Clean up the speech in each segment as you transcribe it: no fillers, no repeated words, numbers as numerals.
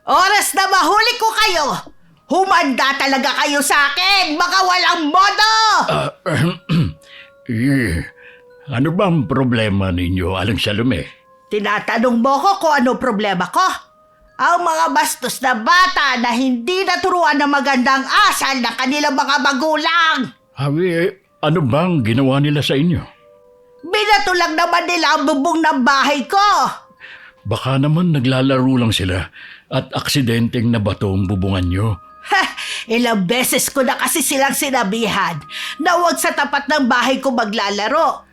Oras na mahuli ko kayo! Humanda talaga kayo sa akin, mga walang modo! Ano bang problema ninyo, Aling Salome? Tinatanong mo ko kung ano problema ko? Ang mga bastos na bata na hindi naturuan ng magandang asal ng kanilang mga magulang! Ano bang ginawa nila sa inyo? Binato lang naman nila ang bubong ng bahay ko! Baka naman naglalaro lang sila at aksidenteng nabato ang bubungan nyo. Ilang beses ko na kasi silang sinabihan na huwag sa tapat ng bahay ko maglalaro.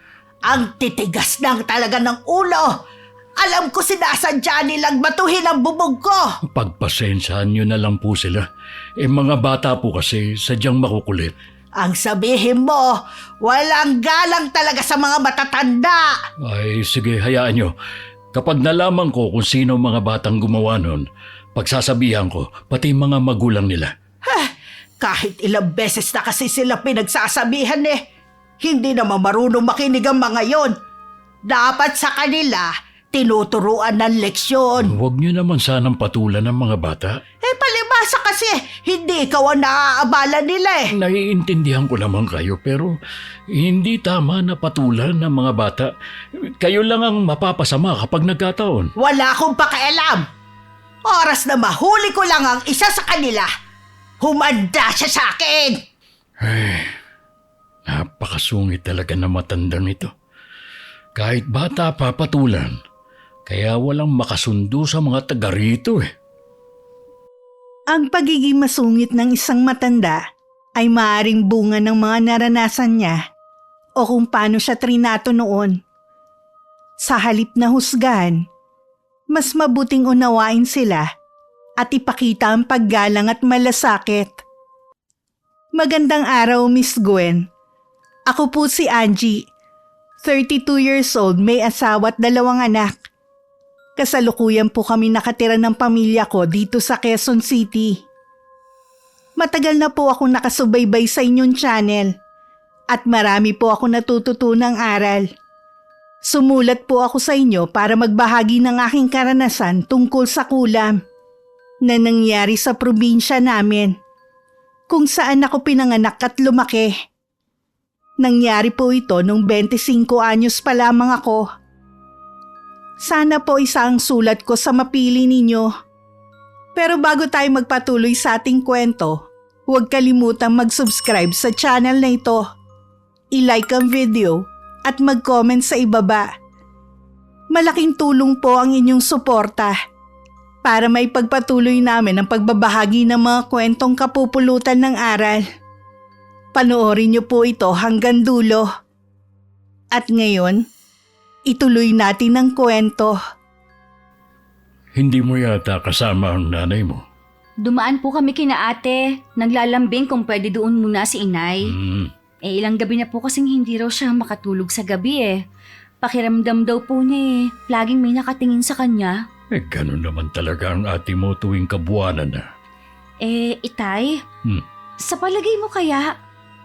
Ang titigas lang talaga ng ulo. Alam ko sinasadya nilang batuhin ang bubog ko. Pagpasensyahan nyo na lang po sila. Mga bata po kasi sadyang makukulit. Ang sabihin mo, walang galang talaga sa mga matatanda. Ay sige, hayaan nyo. Kapag nalaman ko kung sino ang mga batang gumawa nun, pagsasabihan ko pati mga magulang nila. Kahit ilang beses na kasi sila pinagsasabihan hindi naman marunong makinig ang mga yon. Dapat sa kanila, tinuturuan ng leksyon. Huwag nyo naman sanang patulan ng mga bata. Palibasa kasi, hindi ikaw ang naaabala nila Naiintindihan ko naman kayo pero hindi tama na patulan ng mga bata. Kayo lang ang mapapasama kapag nagkataon. Wala akong pakialam. Oras na mahuli ko lang ang isa sa kanila. Humanda siya sa akin. Napakasungit talaga na matandang ito. Kahit bata pa patulan, kaya walang makasundo sa mga taga rito Ang pagiging masungit ng isang matanda ay maaaring bunga ng mga naranasan niya o kung paano siya trinato noon. Sa halip na husgahan, mas mabuting unawain sila at ipakita ang paggalang at malasakit. Magandang araw, Miss Gwen. Ako po si Angie, 32 years old, may asawa at 2 anak. Kasalukuyan po kami nakatira ng pamilya ko dito sa Quezon City. Matagal na po ako nakasubaybay sa inyong channel at marami po ako natututunang aral. Sumulat po ako sa inyo para magbahagi ng aking karanasan tungkol sa kulam na nangyari sa probinsya namin kung saan ako pinanganak at lumaki. Nangyari po ito nung 25 anyos pa lamang ako. Sana po isa ang sulat ko sa mapili ninyo. Pero bago tayo magpatuloy sa ating kwento, huwag kalimutang mag-subscribe sa channel na ito. I-like ang video at mag-comment sa ibaba. Malaking tulong po ang inyong suporta para may pagpatuloy namin ang pagbabahagi ng mga kwentong kapupulutan ng aral. Panoorin niyo po ito hanggang dulo. At ngayon, ituloy natin ang kwento. Hindi mo yata kasama ang nanay mo. Dumaan po kami kina ate. Naglalambing kung pwede doon muna si inay. Ilang gabi na po kasing hindi raw siya makatulog sa gabi Pakiramdam daw po niya laging may nakatingin sa kanya. Ganun naman talaga ang ate mo tuwing kabuwanan na. Itay, sa palagay mo kaya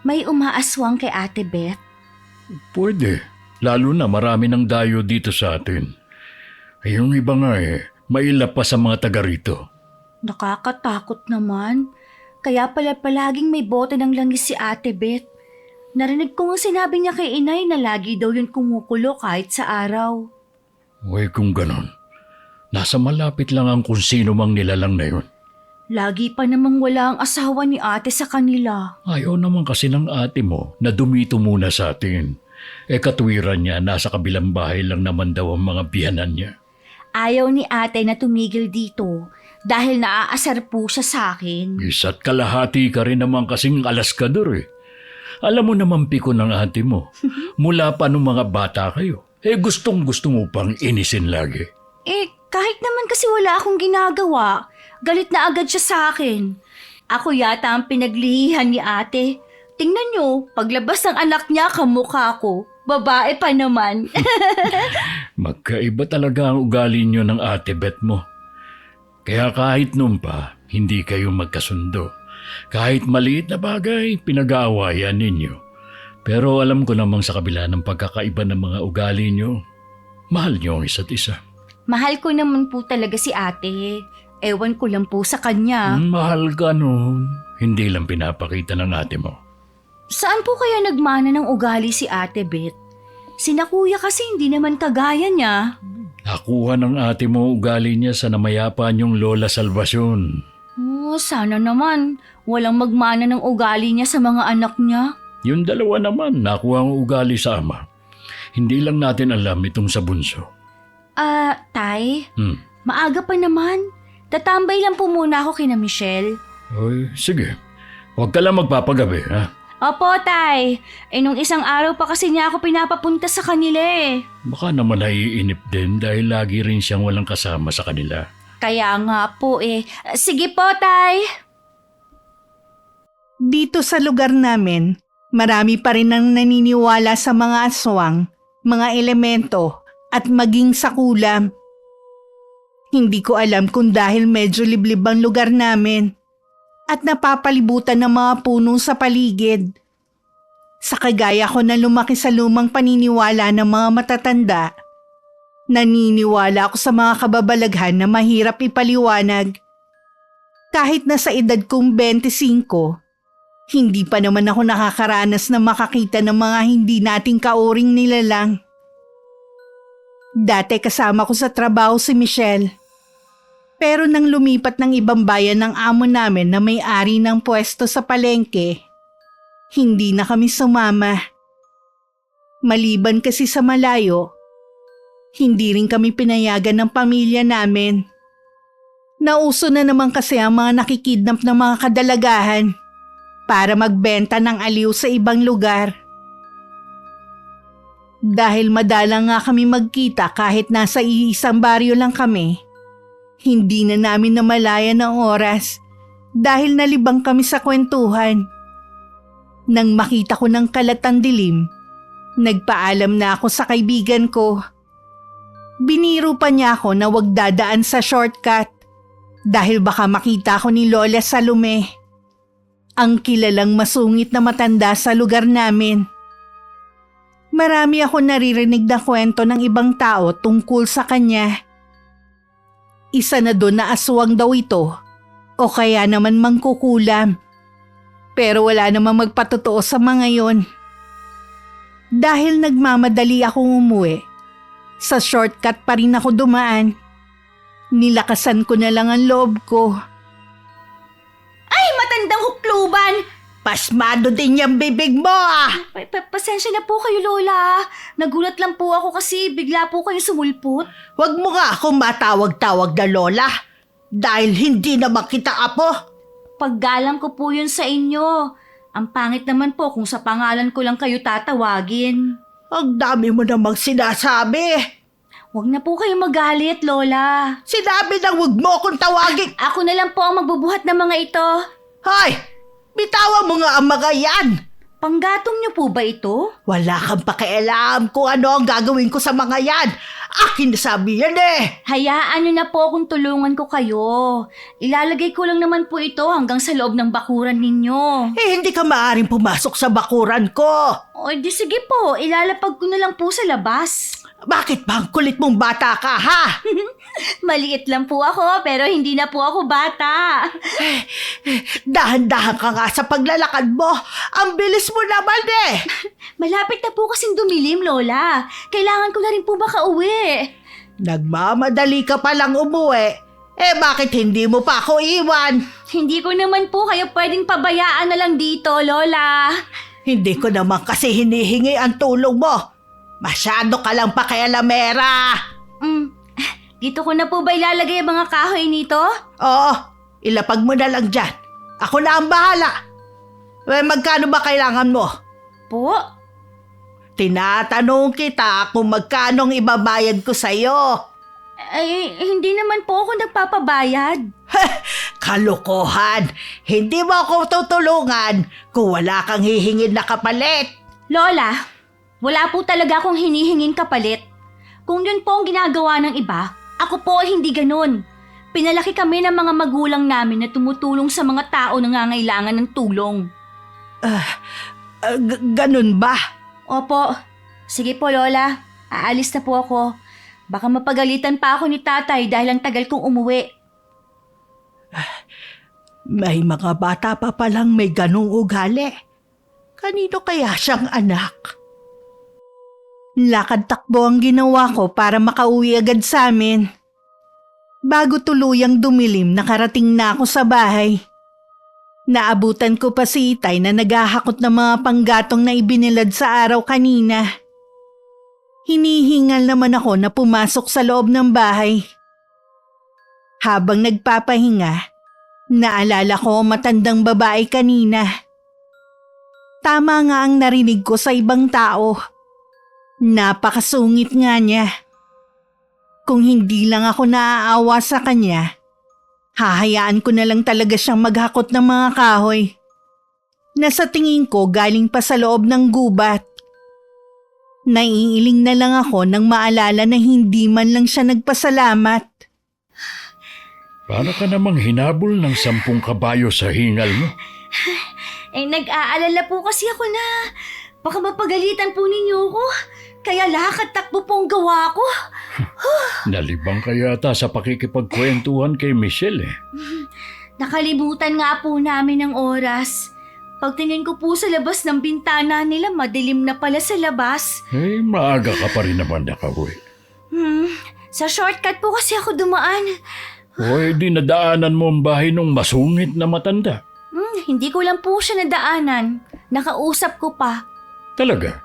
may umaaswang kay Ate Beth? Pwede. Lalo na marami ng dayo dito sa atin. Yung iba nga mailap pa sa mga taga rito. Nakakatakot naman. Kaya pala palaging may bote ng langis si Ate Beth. Narinig ko nga sinabi niya kay inay na lagi daw yun kumukulo kahit sa araw. Kung ganon. Nasa malapit lang ang kung sino mang nilalang na yun. Lagi pa namang wala ang asawa ni ate sa kanila. Ayaw naman kasi ng ate mo na dumito muna sa atin. Katwiran niya, nasa kabilang bahay lang naman daw ang mga biyanan niya. Ayaw ni ate na tumigil dito dahil naaasar po siya sa akin. Isa't kalahati ka rin naman kasing alaskador Alam mo naman piko ng ate mo. Mula pa nung mga bata kayo. Gustong gusto mo pang inisin lagi. Kahit naman kasi wala akong ginagawa, galit na agad siya sa akin. Ako yata ang pinaglihihan ni ate. Tingnan niyo, paglabas ng anak niya kamukha ko. Babae pa naman. Magkaiba talaga ang ugali niyo ng ate Beth mo. Kaya kahit noon pa, hindi kayo magkasundo. Kahit maliit na bagay, pinag-aawayan ninyo. Pero alam ko namang sa kabila ng pagkakaiba ng mga ugali niyo, mahal niyo ang isa't isa. Mahal ko naman po talaga si ate. Ewan ko lang po sa kanya. Mahal ka nun. Hindi lang pinapakita ng ate mo. Saan po kaya nagmana ng ugali si Ate Beth? Sina kuya kasi hindi naman kagaya niya. Nakuha ng ate mo ugali niya sa namayapa niyong Lola Salvacion. Oh, sana naman walang magmana ng ugali niya sa mga anak niya. Yung dalawa naman, nakuha ang ugali sa ama. Hindi lang natin alam itong sa bunso. Tay, Hmm. maaga pa naman. Tatambay lang po muna ako kina Michelle. Ay, sige. Huwag ka lang magpapagabi, ha? Opo, Tay. Nung isang araw pa kasi niya ako pinapapunta sa kanila eh. Baka naman naiinip din dahil lagi rin siyang walang kasama sa kanila. Kaya nga po eh. Sige po, Tay. Dito sa lugar namin, marami pa rin ang naniniwala sa mga aswang, mga elemento, at maging sa kulam. Hindi ko alam kung dahil medyo liblib ang lugar namin at napapalibutan ng mga puno sa paligid. Sa kagaya ko na lumaki sa lumang paniniwala ng mga matatanda, naniniwala ako sa mga kababalaghan na mahirap ipaliwanag. Kahit na sa edad kong 25, hindi pa naman ako nakakaranas na makakita ng mga hindi nating kauring nilalang. Dati kasama ko sa trabaho si Michelle. Pero nang lumipat ng ibang bayan ng amo namin na may-ari ng pwesto sa palengke, hindi na kami sumama. Maliban kasi sa malayo, hindi rin kami pinayagan ng pamilya namin. Nauso na naman kasi ang mga nakikidnap ng mga kadalagahan para magbenta ng aliw sa ibang lugar. Dahil madalang nga kami magkita kahit nasa iisang baryo lang kami, hindi na namin namalayan ang oras dahil nalibang kami sa kwentuhan. Nang makita ko ng kalatang dilim, nagpaalam na ako sa kaibigan ko. Biniro pa niya ako na wag dadaan sa shortcut dahil baka makita ko ni Lola Salome, ang kilalang masungit na matanda sa lugar namin. Marami ako naririnig na kwento ng ibang tao tungkol sa kanya. Isa na doon na aswang daw ito o kaya naman mangkukulam. Pero wala namang magpatotoo sa mga yon. Dahil nagmamadali akong umuwi, sa shortcut pa rin ako dumaan. Nilakasan ko na lang ang loob ko. Ay, matandang hukluban! Pasmado din yung bibig mo ah! Pasensya na po kayo, Lola. Nagulat lang po ako kasi bigla po kayo sumulpot. Huwag mo nga akong matawag-tawag na lola dahil hindi naman kita apo. Paggalang ko po yun sa inyo. Ang pangit naman po kung sa pangalan ko lang kayo tatawagin. Ang dami mo namang sinasabi. Huwag na po kayo magalit, Lola. Sinabi na huwag mo akong tawagin. Ako na lang po ang magbubuhat ng mga ito. Hoy! Bitawan mo nga ang mga yan! Panggatong niyo po ba ito? Wala kang pakialam kung ano ang gagawin ko sa mga yan. Akin na sabi yan eh. Hayaan niyo na po kung tulungan ko kayo. Ilalagay ko lang naman po ito hanggang sa loob ng bakuran ninyo. Eh hindi ka maaaring pumasok sa bakuran ko. O di sige po, ilalapag ko na lang po sa labas. Bakit ba ang kulit mong bata ka ha? Maliit lang po ako pero hindi na po ako bata. Dahan-dahan ka nga sa paglalakad mo. Ang bilis mo naman eh. Malapit na po kasing dumilim, Lola. Kailangan ko na rin po makauwi. Nagmamadali ka palang umuwi. Eh bakit hindi mo pa ako iwan? Hindi ko naman po kayo pwedeng pabayaan na lang dito, Lola. Hindi ko naman kasi hinihingi ang tulong mo. Masyado ka lang pakialamera. Dito ko na po ba ilalagay ang mga kahoy nito? Oo, ilapag mo na lang dyan. Ako na ang bahala. Eh, magkano ba kailangan mo? Po? Tinatanong kita kung magkano ang ibabayad ko sa'yo. Ay, hindi naman po ako nagpapabayad. Kalokohan! Hindi mo ako tutulungan kung wala kang hihingin na kapalit. Lola, wala po talaga akong hinihinging kapalit. Kung yun po ang ginagawa ng iba, ako po ay hindi ganun. Pinalaki kami ng mga magulang namin na tumutulong sa mga tao na nangangailangan ng tulong. Ganun ba? Opo. Sige po, Lola. Aalis na po ako. Baka mapagalitan pa ako ni tatay dahil ang tagal kong umuwi. May mga bata pa palang may ganong ugali. Kanino kaya siyang anak? Lakad takbo ang ginawa ko para makauwi agad sa amin. Bago tuluyang dumilim, nakarating na ako sa bahay. Naabutan ko pa si Itay na naghahakot ng mga panggatong na ibinilad sa araw kanina. Hinihingal naman ako na pumasok sa loob ng bahay. Habang nagpapahinga, naalala ko ang matandang babae kanina. Tama nga ang narinig ko sa ibang tao. Napakasungit nga niya. Kung hindi lang ako naaawa sa kanya, hahayaan ko na lang talaga siyang maghakot ng mga kahoy. Na sa tingin ko galing pa sa loob ng gubat. Naiiling na lang ako nang maalala na hindi man lang siya nagpasalamat. Paano ka namang hinabol ng 10 kabayo sa hingal mo? Nag-aalala po kasi ako na baka mapagalitan po ninyo ako. Kaya lakad takbo po ang gawa ko. Nalibang ka yata sa pakikipagkwentuhan kay Michelle eh. Nakalimutan nga po namin ang oras. Pagtingin ko po sa labas ng bintana nila, madilim na pala sa labas. Maaga ka pa rin naman nakauwi. Sa shortcut po kasi ako dumaan. Di nadaanan mo ang bahay ng masungit na matanda. Hindi ko lang po siya nadaanan. Nakausap ko pa. Talaga?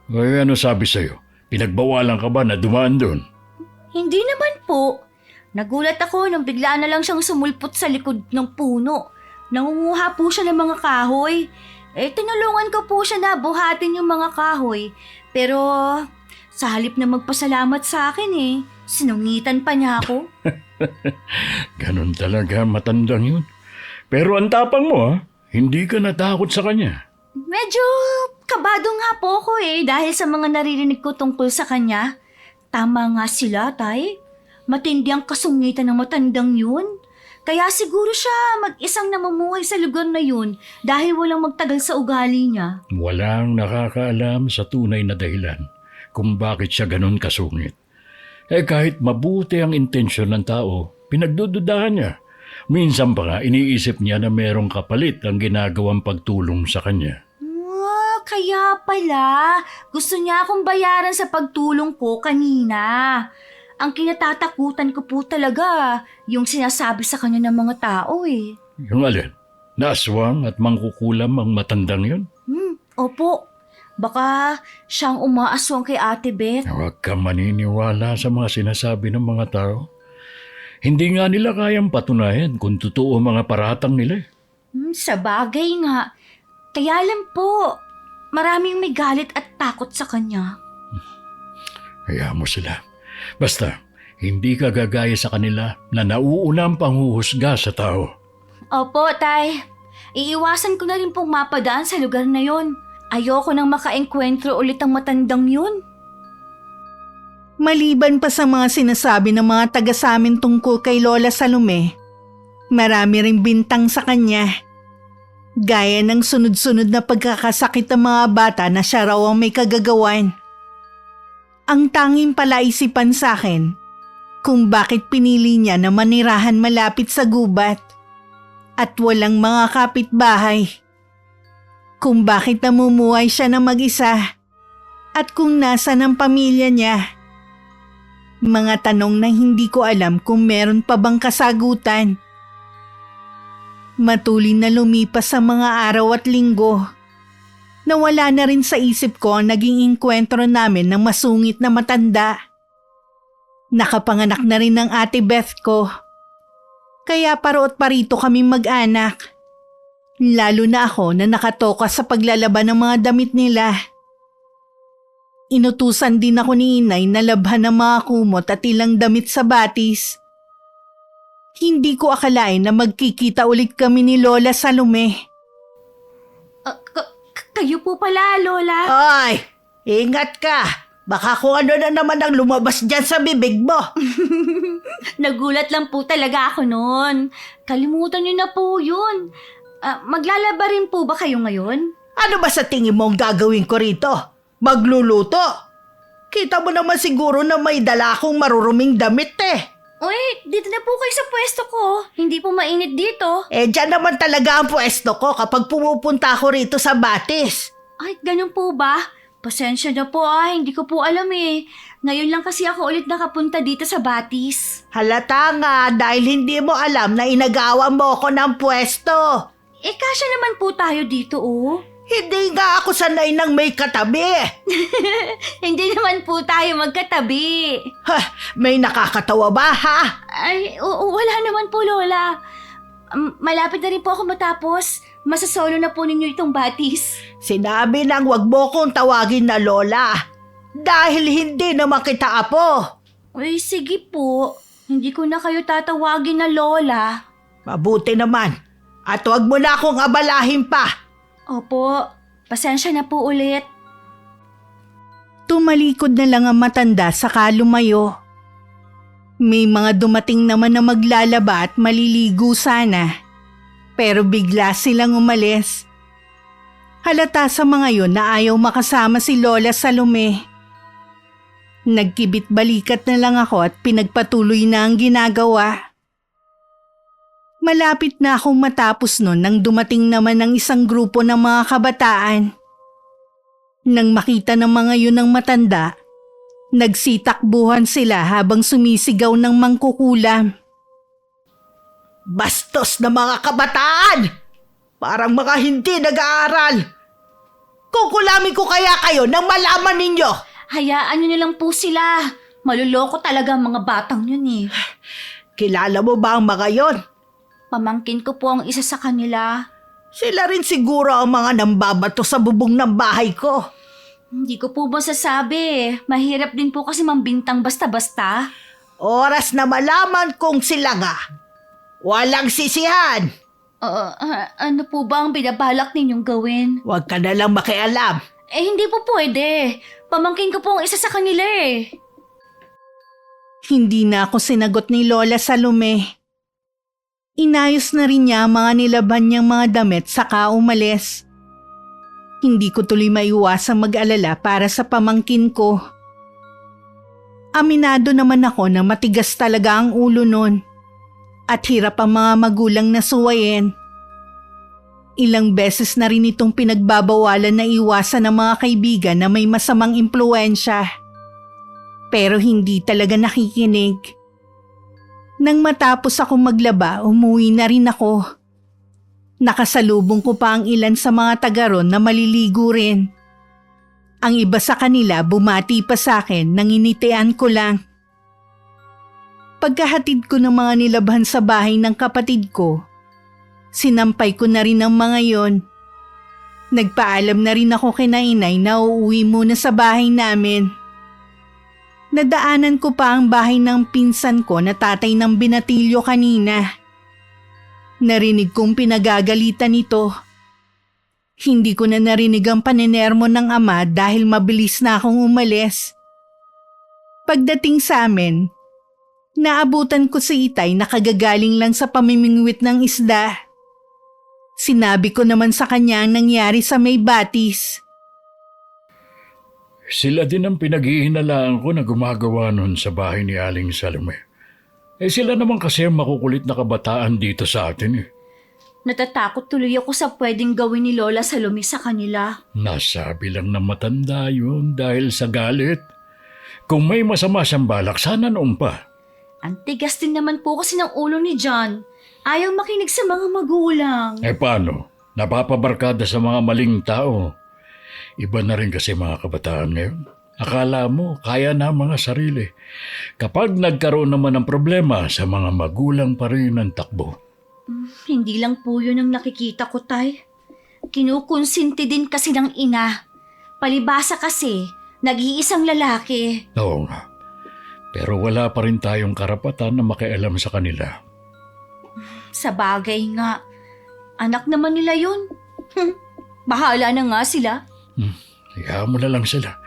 Ano sabi sa'yo? Pinagbawalan ka ba na dumaan doon? Hindi naman po. Nagulat ako nang bigla na lang siyang sumulpot sa likod ng puno. Nangunguha po siya ng mga kahoy. Tinulungan ko po siya na buhatin yung mga kahoy. Pero sa halip na magpasalamat sa akin sinungitan pa niya ako. Ganun talaga matandang yun. Pero ang tapang mo hindi ka natakot sa kanya. Medyo kabado nga po ako dahil sa mga naririnig ko tungkol sa kanya. Tama nga sila, Tay. Matindi ang kasungitan ng matandang yun. Kaya siguro siya mag-isang namumuhay sa lugar na yun dahil walang magtagal sa ugali niya. Walang nakakaalam sa tunay na dahilan kung bakit siya ganun kasungit. Kahit mabuti ang intensyon ng tao, pinagdududahan niya. Minsan pa nga iniisip niya na merong kapalit ang ginagawang pagtulong sa kanya. Kaya pala, gusto niya akong bayaran sa pagtulong ko kanina. Ang kinatatakutan ko po talaga, yung sinasabi sa kanya ng mga tao Yung alin? Naaswang at mangkukulam ang matandang yun? Opo, baka siyang umaaswang kay Ate Beth. Huwag ka maniniwala sa mga sinasabi ng mga tao. Hindi nga nila kayang patunayan kung totoo mga paratang nila. Sa bagay nga. Kaya lang po, maraming may galit at takot sa kanya. Hayaan mo sila. Basta, hindi ka gagaya sa kanila na nauuna ang panghuhusga sa tao. Opo, Tay. Iiwasan ko na rin pong mapadaan sa lugar na yon. Ayoko nang makaengkwentro ulit ang matandang yun. Maliban pa sa mga sinasabi ng mga taga sa amin tungkol kay Lola Salome, marami ring bintang sa kanya. Gaya ng sunod-sunod na pagkakasakit ng mga bata na siya raw ang may kagagawan. Ang tanging palaisipan sa akin kung bakit pinili niya na manirahan malapit sa gubat at walang mga kapitbahay. Kung bakit namumuhay siya na mag-isa at kung nasa ng pamilya niya. Mga tanong na hindi ko alam kung meron pa bang kasagutan. Matulin na lumipas sa mga araw at linggo. Nawala na rin sa isip ko ang naging engkwentro namin ng masungit na matanda. Nakapanganak na rin ang Ate Beth ko. Kaya parot parito kami mag-anak. Lalo na ako na nakatoka sa paglalaban ng mga damit nila. Inutusan din ako ni Inay na labhan ng mga kumot at ilang damit sa batis. Hindi ko akalain na magkikita ulit kami ni Lola Salome. Kayo po pala, Lola. Ay, ingat ka. Baka kung ano na naman ang lumabas dyan sa bibig mo. Nagulat lang po talaga ako noon. Kalimutan niyo na po yun. Maglalaba rin po ba kayo ngayon? Ano ba sa tingin mo ang gagawin ko rito? Magluluto? Kita mo naman siguro na may dala akong maruruming damit Uy, dito na po kayo sa pwesto ko. Hindi po mainit dito. Diyan naman talaga ang pwesto ko kapag pumupunta ako rito sa Batis. Ay, ganun po ba? Pasensya na po hindi ko po alam eh. Ngayon lang kasi ako ulit nakapunta dito sa Batis. Halata nga dahil hindi mo alam na inagawa mo ako ng pwesto. Kasya naman po tayo dito Hindi nga ako sanay ng may katabi. Hindi naman po tayo magkatabi. May nakakatawa ba ha? Ay, wala naman po, Lola. Malapit na rin po ako matapos. Masasolo na po ninyo itong Batis. Sinabi nang wag mo kong tawagin na Lola. Dahil hindi naman kita apo. Uy, sige po. Hindi ko na kayo tatawagin na Lola. Mabuti naman. At wag mo na akong abalahin pa. Opo, pasensya na po ulit. Tumalikod na lang ang matanda saka lumayo. May mga dumating naman na maglalaba at maliligo sana. Pero bigla silang umalis. Halata sa mga yon na ayaw makasama si Lola Salome. Nagkibit balikat na lang ako at pinagpatuloy na ang ginagawa. Malapit na akong matapos nun nang dumating naman ang isang grupo ng mga kabataan. Nang makita ng mga yun ng matanda, nagsitakbuhan sila habang sumisigaw ng mangkukulam. Bastos na mga kabataan! Parang mga hindi nag-aaral. Kukulamin ko kaya kayo nang malaman ninyo. Hayaan nyo na lang po sila. Maluloko talaga ang mga batang yun Kilala mo ba ang mga yon? Pamangkin ko po ang isa sa kanila. Sila rin siguro ang mga nambabato sa bubong ng bahay ko. Hindi ko po masasabi. Mahirap din po kasi mambintang basta-basta. Oras na malaman kung sila nga. Walang sisihan. Ano po ba ang binabalak ninyong gawin? Huwag ka na lang makialam. Hindi po pwede. Pamangkin ko po ang isa sa kanila Hindi na ako sinagot ni Lola Salome. Inayos na rin niya ang mga nilaban niyang mga damit saka umalis. Hindi ko tuloy maiwasang mag-alala para sa pamangkin ko. Aminado naman ako na matigas talaga ang ulo nun at hirap ang mga magulang na suwayin. Ilang beses na rin itong pinagbabawalan na iwasan ng mga kaibigan na may masamang impluensya. Pero hindi talaga nakikinig. Nang matapos ako maglaba, umuwi na rin ako. Nakasalubong ko pa ang ilan sa mga taga ron na maliligo rin. Ang iba sa kanila bumati pa sa akin nang initian ko lang. Pagkahatid ko ng mga nilabhan sa bahay ng kapatid ko, sinampay ko na rin ang mga yon. Nagpaalam na rin ako kina inay na uuwi muna sa bahay namin. Nadaanan ko pa ang bahay ng pinsan ko na tatay ng binatilyo kanina. Narinig kong pinagagalitan ito. Hindi ko na narinig ang paninermo ng ama dahil mabilis na akong umalis. Pagdating sa amin, naabutan ko si Itay na kagagaling lang sa pamimingwit ng isda. Sinabi ko naman sa kanya ang nangyari sa may Batis. Sila din ang pinag-iinalaan ko na gumagawa nun sa bahay ni Aling Salome. Sila naman kasi ang makukulit na kabataan dito sa atin Natatakot tuloy ako sa pwedeng gawin ni Lola Salome sa kanila. Nasabi lang na matanda yun dahil sa galit. Kung may masama siyang balak, sana noon pa. Ang tigas din naman po kasi ng ulo ni John. Ayaw makinig sa mga magulang. Paano? Napapabarkada sa mga maling tao. Iba na rin kasi mga kabataan ngayon. Akala mo, kaya na mga sarili. Kapag nagkaroon naman ng problema, sa mga magulang pa rin ang takbo. Hindi lang po yun ang nakikita ko, Tay. Kinukonsinti din kasi ng ina. Palibasa kasi, nag-iisang lalaki. Oo nga. Pero wala pa rin tayong karapatan na makialam sa kanila. Sa bagay nga, anak naman nila yun. Bahala na nga sila. Hayaan mo na lang sila.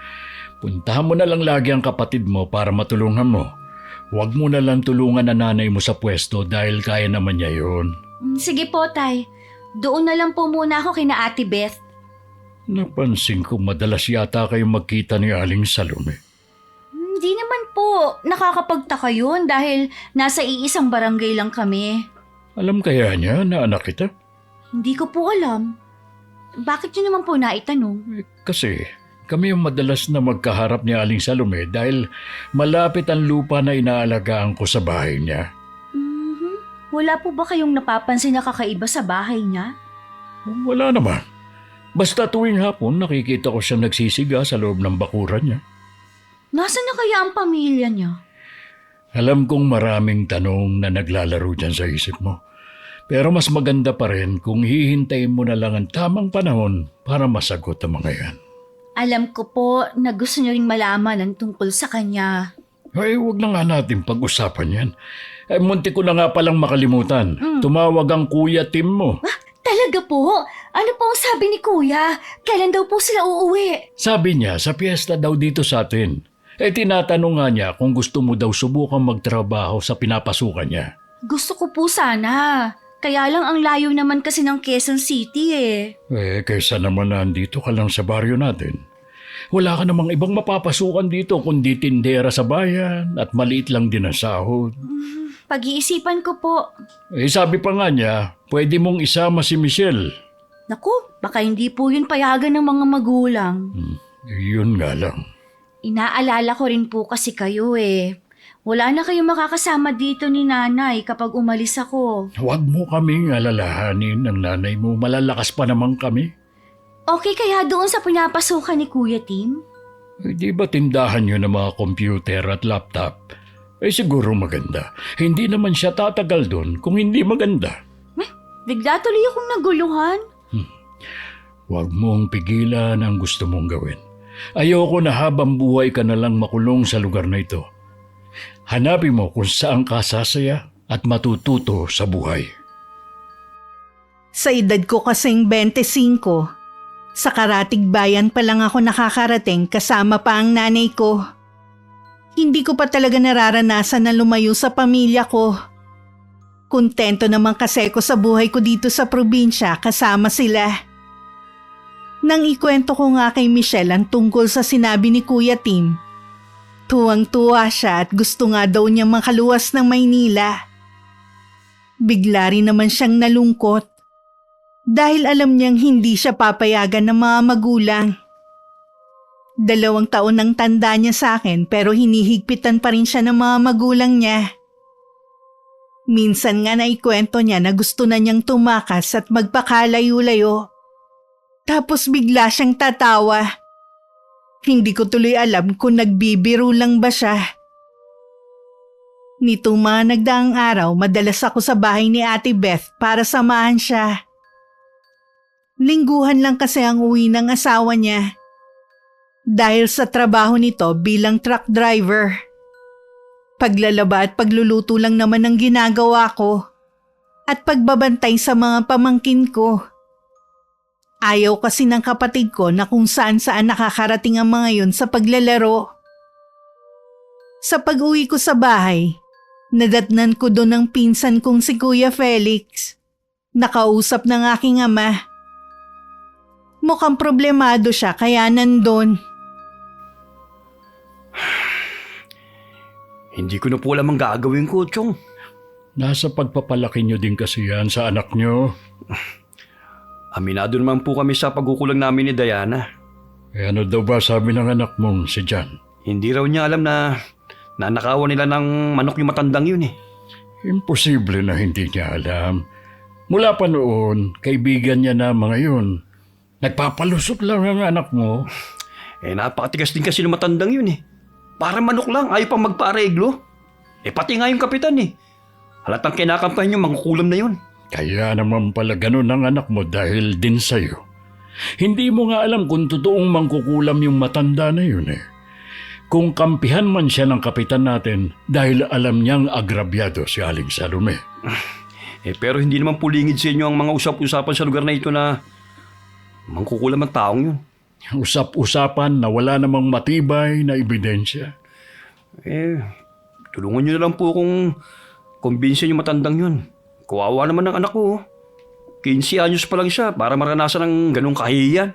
Puntahan mo na lang lagi ang kapatid mo para matulungan mo. Huwag mo na lang tulungan ang nanay mo sa pwesto dahil kaya naman niya yun. Sige po, Tay. Doon na lang po muna ako kina Ate Beth. Napansin ko madalas yata kayong magkita ni Aling Salome. Hindi naman po nakakapagtaka yun dahil nasa iisang barangay lang kami. Alam kaya niya na anak kita? Hindi ko po alam. Bakit niyo naman po naitanong? Kasi kami yung madalas na magkaharap ni Aling Salome dahil malapit ang lupa na inaalagaan ko sa bahay niya. Wala po ba kayong napapansin na kakaiba sa bahay niya? Wala naman. Basta tuwing hapon nakikita ko siya nagsisiga sa loob ng bakuran niya. Nasaan na kaya ang pamilya niya? Alam kong maraming tanong na naglalaro dyan sa isip mo. Pero mas maganda pa rin kung hihintayin mo na lang ang tamang panahon para masagot ang mga yan. Alam ko po na gusto niyo ring malaman ang tungkol sa kanya. Ay, huwag na nga natin pag-usapan yan. Ay, munti ko na nga palang makalimutan. Tumawag ang Kuya Tim mo. Talaga po? Ano po ang sabi ni Kuya? Kailan daw po sila uuwi? Sabi niya, sa piyesta daw dito sa atin. Tinatanong nga niya kung gusto mo daw subukan magtrabaho sa pinapasukan niya. Gusto ko po sana. Kaya lang ang layo naman kasi ng Quezon City eh. Kaysa naman na andito ka lang sa baryo natin. Wala ka namang ibang mapapasukan dito kundi tindera sa bayan at maliit lang din ang sahod. Pag-iisipan ko po. Sabi pa nga niya, pwede mong isama si Michelle. Naku, baka hindi po yun payagan ng mga magulang. Yun nga lang. Inaalala ko rin po kasi kayo eh. Wala na kayong makakasama dito ni nanay kapag umalis ako. Huwag mo kaming alalahanin ng nanay mo. Malalakas pa naman kami. Okay kaya doon sa pinapasukan ni Kuya Tim? Di ba tindahan nyo ng mga computer at laptop? Siguro maganda. Hindi naman siya tatagal doon kung hindi maganda. Bigla tuloy akong naguluhan. Huwag mong pigilan ang gusto mong gawin. Ayoko na habang buhay ka na lang makulong sa lugar na ito. Hanapin mo kung saan ka sasaya at matututo sa buhay. Sa edad ko kasing 25, sa Karatig Bayan pa lang ako nakakarating kasama pa ang nanay ko. Hindi ko pa talaga nararanasan na lumayo sa pamilya ko. Kontento naman kasi ko sa buhay ko dito sa probinsya kasama sila. Nang ikwento ko nga kay Michelle ang tungkol sa sinabi ni Kuya Tim, tuwang-tuwa siya at gusto nga daw niyang makaluwas ng Maynila. Bigla rin naman siyang nalungkot dahil alam niyang hindi siya papayagan ng mga magulang. 2 taon ang tanda niya sa akin pero hinihigpitan pa rin siya ng mga magulang niya. Minsan nga naikwento niya na gusto na niyang tumakas at magpakalayo-layo. Tapos bigla siyang tatawa. Hindi ko tuloy alam kung nagbibiro lang ba siya. Nitong mga nagdaang araw, madalas ako sa bahay ni Ate Beth para samahan siya. Lingguhan lang kasi ang uwi ng asawa niya. Dahil sa trabaho nito bilang truck driver. Paglalaba at pagluluto lang naman ang ginagawa ko. At pagbabantay sa mga pamangkin ko. Ayaw kasi ng kapatid ko na kung saan-saan nakakarating ang mga yun sa paglalaro. Sa pag-uwi ko sa bahay, nadatnan ko doon ang pinsan kong si Kuya Felix. Nakausap ng aking ama. Mukhang problemado siya kaya nandun. Hindi ko na po alam ang gagawin ko, Chong. Nasa pagpapalaki nyo din kasi yan sa anak nyo. Aminado naman po kami sa pagkukulang namin ni Diana. Ano daw ba sabi ng anak mong si John? Hindi raw niya alam na nanakawan nila ng manok yung matandang yun eh. Imposible na hindi niya alam. Mula pa noon, kaibigan niya na mga yun. Nagpapalusot lang ang anak mo. Napakatigas din kasi ng matandang yun eh. Para manok lang, ayaw pang magpa-areglo. Pati nga yung kapitan eh. Halatang kinakampahan yung mangkukulam na yun. Kaya naman pala ganun ang anak mo dahil din sa'yo. Hindi mo nga alam kung totoong mangkukulam yung matanda na yun eh. Kung kampihan man siya ng kapitan natin dahil alam niyang agrabyado si Aling Salome. Pero hindi naman pulingid sa inyo ang mga usap-usapan sa lugar na ito na mangkukulam ang taong yun. Usap-usapan na wala namang matibay na ebidensya. Tulungan niyo na lang po kung kumbinsin yung matandang yun. Kawawa naman ng anak ko. 15 anyos pa lang siya para maranasan ng ganong kahihiyan.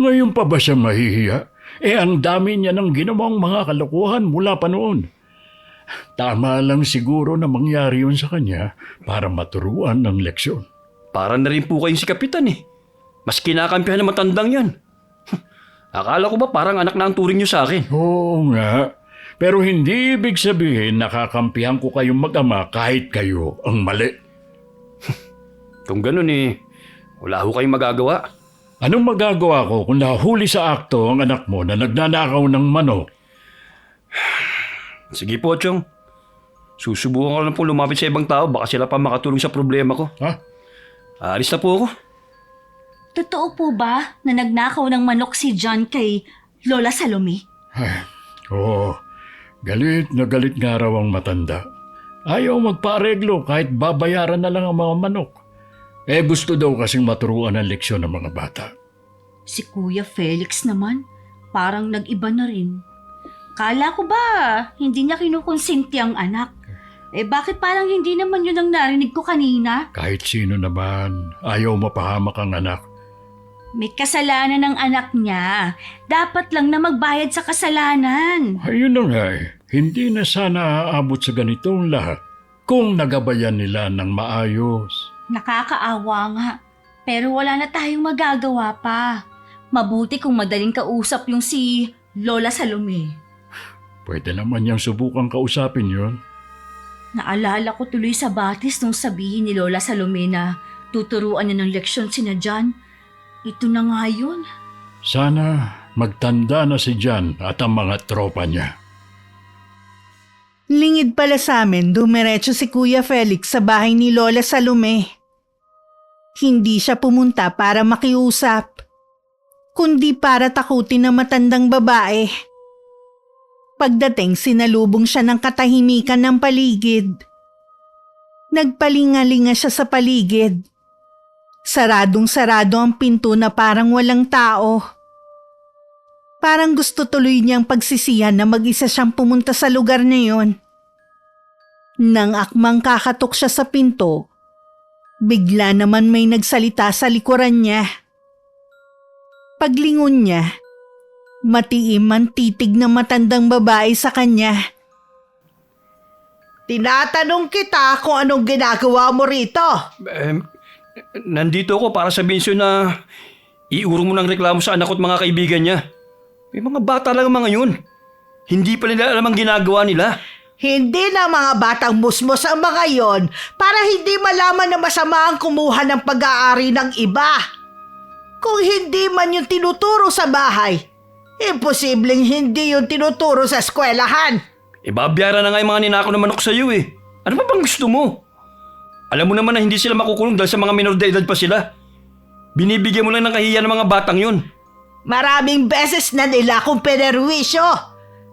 Ngayon pa ba siya mahihiya? Ang dami niya ng ginawang mga kalokohan mula pa noon. Tama lang siguro na mangyari yun sa kanya para maturuan ng leksyon. Para na rin po kayong si Kapitan eh. Mas kinakampihan ng matandang yan. Akala ko ba parang anak na ang turing niyo sa akin? Oo nga. Pero hindi ibig sabihin nakakampihan ko kayong mag-ama kahit kayo ang mali. Kung ganun eh, wala ho kayong magagawa. Anong magagawa ko kung nahuli sa akto ang anak mo na nagnanakaw ng manok? Sige po, Chong. Susubukan ko lang po lumapit sa ibang tao. Baka sila pa makatulong sa problema ko. Ha? Aalis na po ako. Totoo po ba na nagnakaw ng manok si John kay Lola Salome? Ay, oo. Galit na galit nga raw ang matanda. Ayaw magpaareglo kahit babayaran na lang ang mga manok. Gusto daw kasing maturuan ng leksyon ng mga bata. Si Kuya Felix naman, parang nag-iba na rin. Kala ko ba, hindi niya kinukonsinti ang anak? Bakit parang hindi naman yun ang narinig ko kanina? Kahit sino naman, ayaw mapahamak ang anak. May kasalanan ng anak niya. Dapat lang na magbayad sa kasalanan. Ayun na nga Hindi na sana aabot sa ganitong lahat kung nagabayan nila ng maayos. Nakakaawa nga. Pero wala na tayong magagawa pa. Mabuti kung madaling kausap yung si Lola Salome. Pwede naman niyang subukan kausapin yon. Naalala ko tuloy sa batis nung sabihin ni Lola Salome na tuturuan niya ng leksyon sina John. Ito na nga yun. Sana magtanda na si John at ang mga tropa niya. Lingid pala sa amin, dumiretso si Kuya Felix sa bahay ni Lola Salome. Hindi siya pumunta para makiusap, kundi para takutin ang matandang babae. Pagdating, sinalubong siya ng katahimikan ng paligid. Nagpalingalinga siya sa paligid. Saradong-sarado ang pinto na parang walang tao. Parang gusto tuloy niyang pagsisihan na mag-isa siyang pumunta sa lugar na yon. Nang akmang kakatok siya sa pinto, bigla naman may nagsalita sa likuran niya. Paglingon niya, matiim ang titig ng matandang babae sa kanya. Tinatanong kita kung anong ginagawa mo rito. Nandito ako para sabihin sa'yo na iurong mo ng reklamo sa anak ko at mga kaibigan niya. May mga bata lang ang mga yun. Hindi pa nila alam ang ginagawa nila. Hindi na mga batang musmos ang mga yon para hindi malaman na masama ang kumuha ng pag-aari ng iba. Kung hindi man yung tinuturo sa bahay, imposibleng hindi yung tinuturo sa eskwelahan. Babayaran na nga yung mga ninakaw na manok sa'yo eh. Ano pa bang gusto mo? Alam mo naman na hindi sila makukulong dahil sa mga minor de edad pa sila. Binibigyan mo lang ng kahihiyan ng mga batang yun. Maraming beses na nila akong pinerwisyo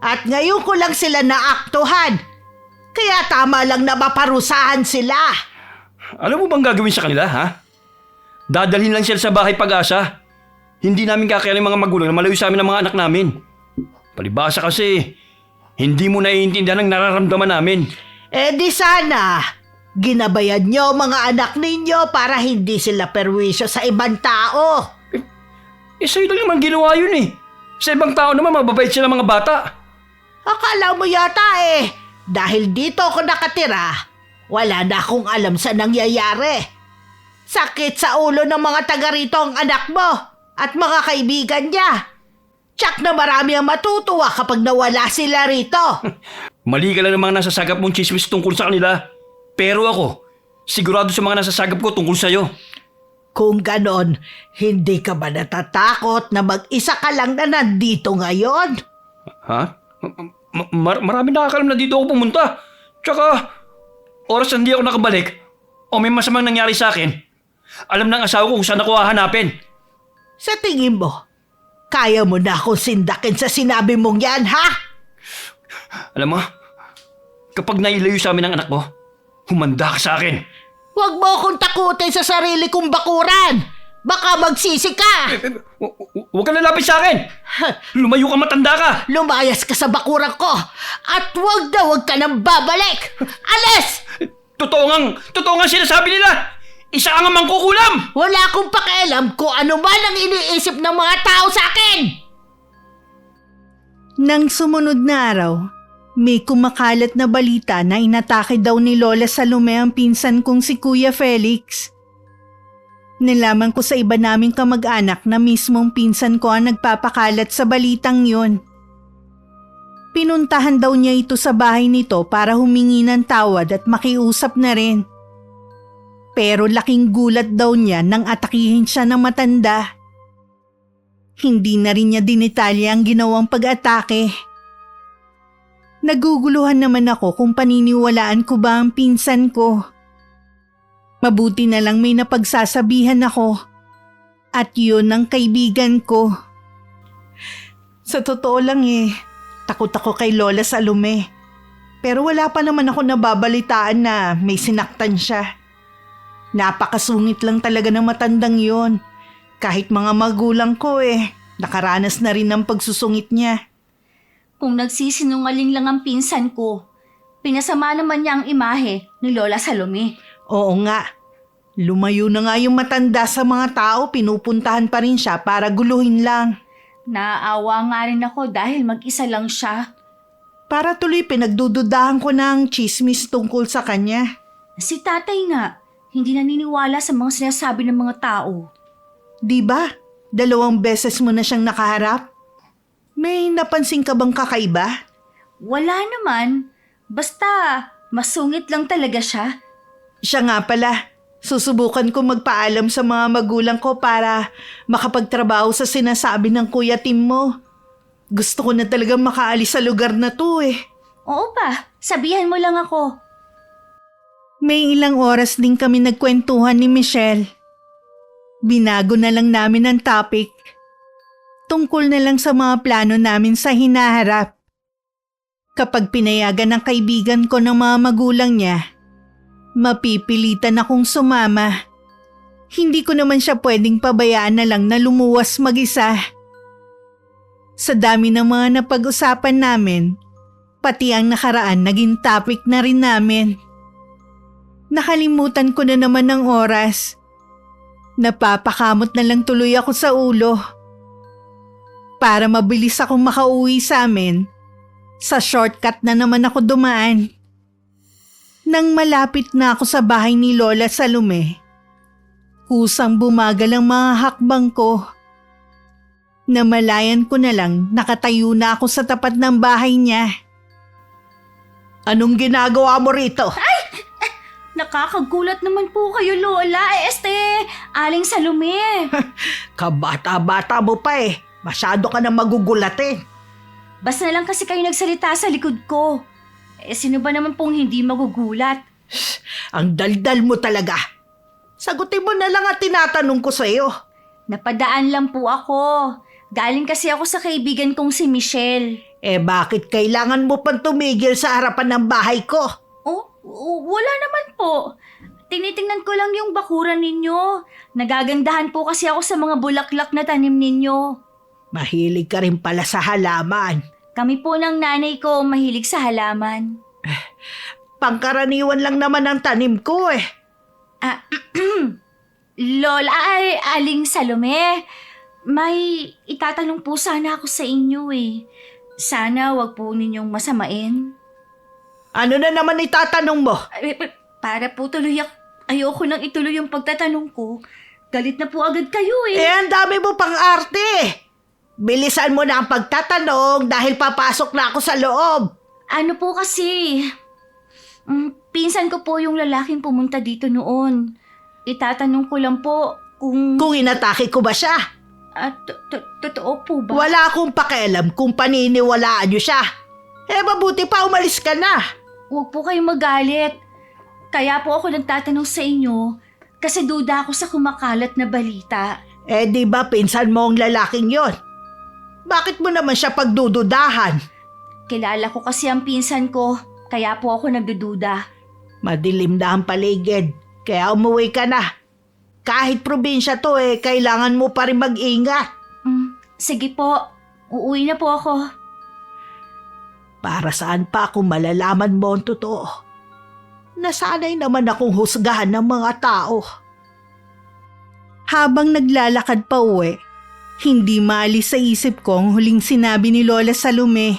at ngayon ko lang sila naaktuhan. Kaya tama lang na maparusahan sila. Alam mo bang gagawin sa kanila, ha? Dadalhin lang sila sa bahay Pag-asa. Hindi namin kakayanin mga magulang na malayo sa amin ang mga anak namin. Palibasa kasi, hindi mo naiintindihan ang nararamdaman namin. Di sana, ginabayan nyo mga anak ninyo para hindi sila perwisyo sa ibang tao. Sa'yo lang naman ginawa yun eh. Sa ibang tao naman mababait sila mga bata. Akala mo yata dahil dito ako nakatira, wala na akong alam sa nangyayari. Sakit sa ulo ng mga taga rito ang anak mo at mga kaibigan niya. Tsak na marami ang matutuwa kapag nawala sila rito. Mali ka lang ng mga nasasagap mong chismis tungkol sa kanila. Pero ako, sigurado sa mga nasasagap ko tungkol sa'yo. Kung ganon, hindi ka ba natatakot na mag-isa ka lang na nandito ngayon? Ha? Marami nakakalam na dito ako pumunta. Tsaka, oras na hindi ako nakabalik o may masamang nangyari sa akin, alam ng asawa ko kung saan ako hahanapin. Sa tingin mo, kaya mo na akong sindakin sa sinabi mong yan, ha? Alam mo, kapag nailayo sa amin ang anak mo, humanda ka sa akin. Huwag mo akong takutin sa sarili kong bakuran. Baka magsisi ka. Huwag ka lalapit sa akin. Lumayo ka, matanda ka. Lumayas ka sa bakuran ko. At huwag ka nang babalik. Alis! Totoo nga sinasabi nila. Isa ang mangkukulam. Wala akong pakialam kung ano man ang iniisip ng mga tao sa akin. Nang sumunod na araw, may kumakalat na balita na inatake daw ni Lola Salome ang pinsan kong si Kuya Felix. Nalaman ko sa iba naming kamag-anak na mismong pinsan ko ang nagpapakalat sa balitang yon. Pinuntahan daw niya ito sa bahay nito para humingi ng tawad at makiusap na rin. Pero laking gulat daw niya nang atakihin siya ng matanda. Hindi na rin niya dinitalya ang ginawang pag-atake. Naguguluhan naman ako kung paniniwalaan ko ba ang pinsan ko. Mabuti na lang may napagsasabihan ako. At yun ang kaibigan ko. Sa totoo lang takot ako kay Lola Salome. Pero wala pa naman ako nababalitaan na may sinaktan siya. Napakasungit lang talaga ng matandang yon. Kahit mga magulang ko nakaranas na rin ng pagsusungit niya. Kung nagsisinungaling lang ang pinsan ko, pinasama naman niya ang imahe ni Lola Salome. Oo nga. Lumayo na nga yung matanda sa mga tao, pinupuntahan pa rin siya para guluhin lang. Naaawa nga rin ako dahil mag-isa lang siya. Para tuloy pinagdududahan ko ng chismis tungkol sa kanya. Si tatay nga, hindi naniniwala sa mga sinasabi ng mga tao. Di ba? 2 beses mo na siyang nakaharap? May napansin ka bang kakaiba? Wala naman. Basta, masungit lang talaga siya. Siya nga pala, susubukan ko magpaalam sa mga magulang ko para makapagtrabaho sa sinasabi ng kuya Tim mo. Gusto ko na talagang makaalis sa lugar na to Oo pa, sabihan mo lang ako. May ilang oras din kami nagkwentuhan ni Michelle. Binago na lang namin ang topic. Tungkol na lang sa mga plano namin sa hinaharap. Kapag pinayagan ng kaibigan ko ng mga magulang niya, mapipilitan akong sumama. Hindi ko naman siya pwedeng pabayaan na lang na lumuwas mag-isa. Sa dami ng mga napag-usapan namin, pati ang nakaraan naging topic na rin namin. Nakalimutan ko na naman ng oras. Napapakamot na lang tuloy ako sa ulo. Para mabilis akong makauwi sa amin, sa shortcut na naman ako dumaan. Nang malapit na ako sa bahay ni Lola Salome, kusang bumagal ang mga hakbang ko. Namalayan ko na lang nakatayo na ako sa tapat ng bahay niya. Anong ginagawa mo rito? Nakakagulat naman po kayo, Lola. Aling Salome. Kabata-bata mo pa Masyado ka na magugulatin. Basta na lang kasi kayo nagsalita sa likod ko. Sino ba naman pong hindi magugulat? Ang daldal mo talaga. Sagutin mo na lang at tinatanong ko sa'yo. Napadaan lang po ako. Galing kasi ako sa kaibigan kong si Michelle. Bakit kailangan mo pang tumigil sa harapan ng bahay ko? Wala naman po. Tinitingnan ko lang yung bakuran ninyo. Nagagandahan po kasi ako sa mga bulaklak na tanim ninyo. Mahilig ka rin pala sa halaman. Kami po ng nanay ko mahilig sa halaman. Pangkaraniwan lang naman ang tanim ko Lola, Aling Salome, may itatanong po sana ako sa inyo Sana wag po ninyong masamain. Ano na naman itatanong mo? Para po tuloy ayoko nang ituloy yung pagtatanong ko. Galit na po agad kayo Ang dami mo pang arte. Bilisan mo na ang pagtatanong dahil papasok na ako sa loob. Ano po kasi, pinsan ko po yung lalaking pumunta dito noon. Itatanong ko lang po kung... Kung inatake ko ba siya? Totoo po ba? Wala akong pakialam kung paniniwalaan niyo siya. Mabuti pa umalis ka na. Huwag po kayong magalit. Kaya po ako nagtatanong sa inyo kasi duda ako sa kumakalat na balita. Di ba pinsan mo ang lalaking yon? Bakit mo naman siya pagdududahan? Kilala ko kasi ang pinsan ko, kaya po ako nagdududa. Madilim na ang paligid, kaya umuwi ka na. Kahit probinsya to kailangan mo pa rin mag-ingat. Sige po, uuwi na po ako. Para saan pa kung malalaman mo ang totoo? Nasanay naman akong husgahan ng mga tao. Habang naglalakad pa uwi, Hindi maalis sa isip ko ang huling sinabi ni Lola Salome.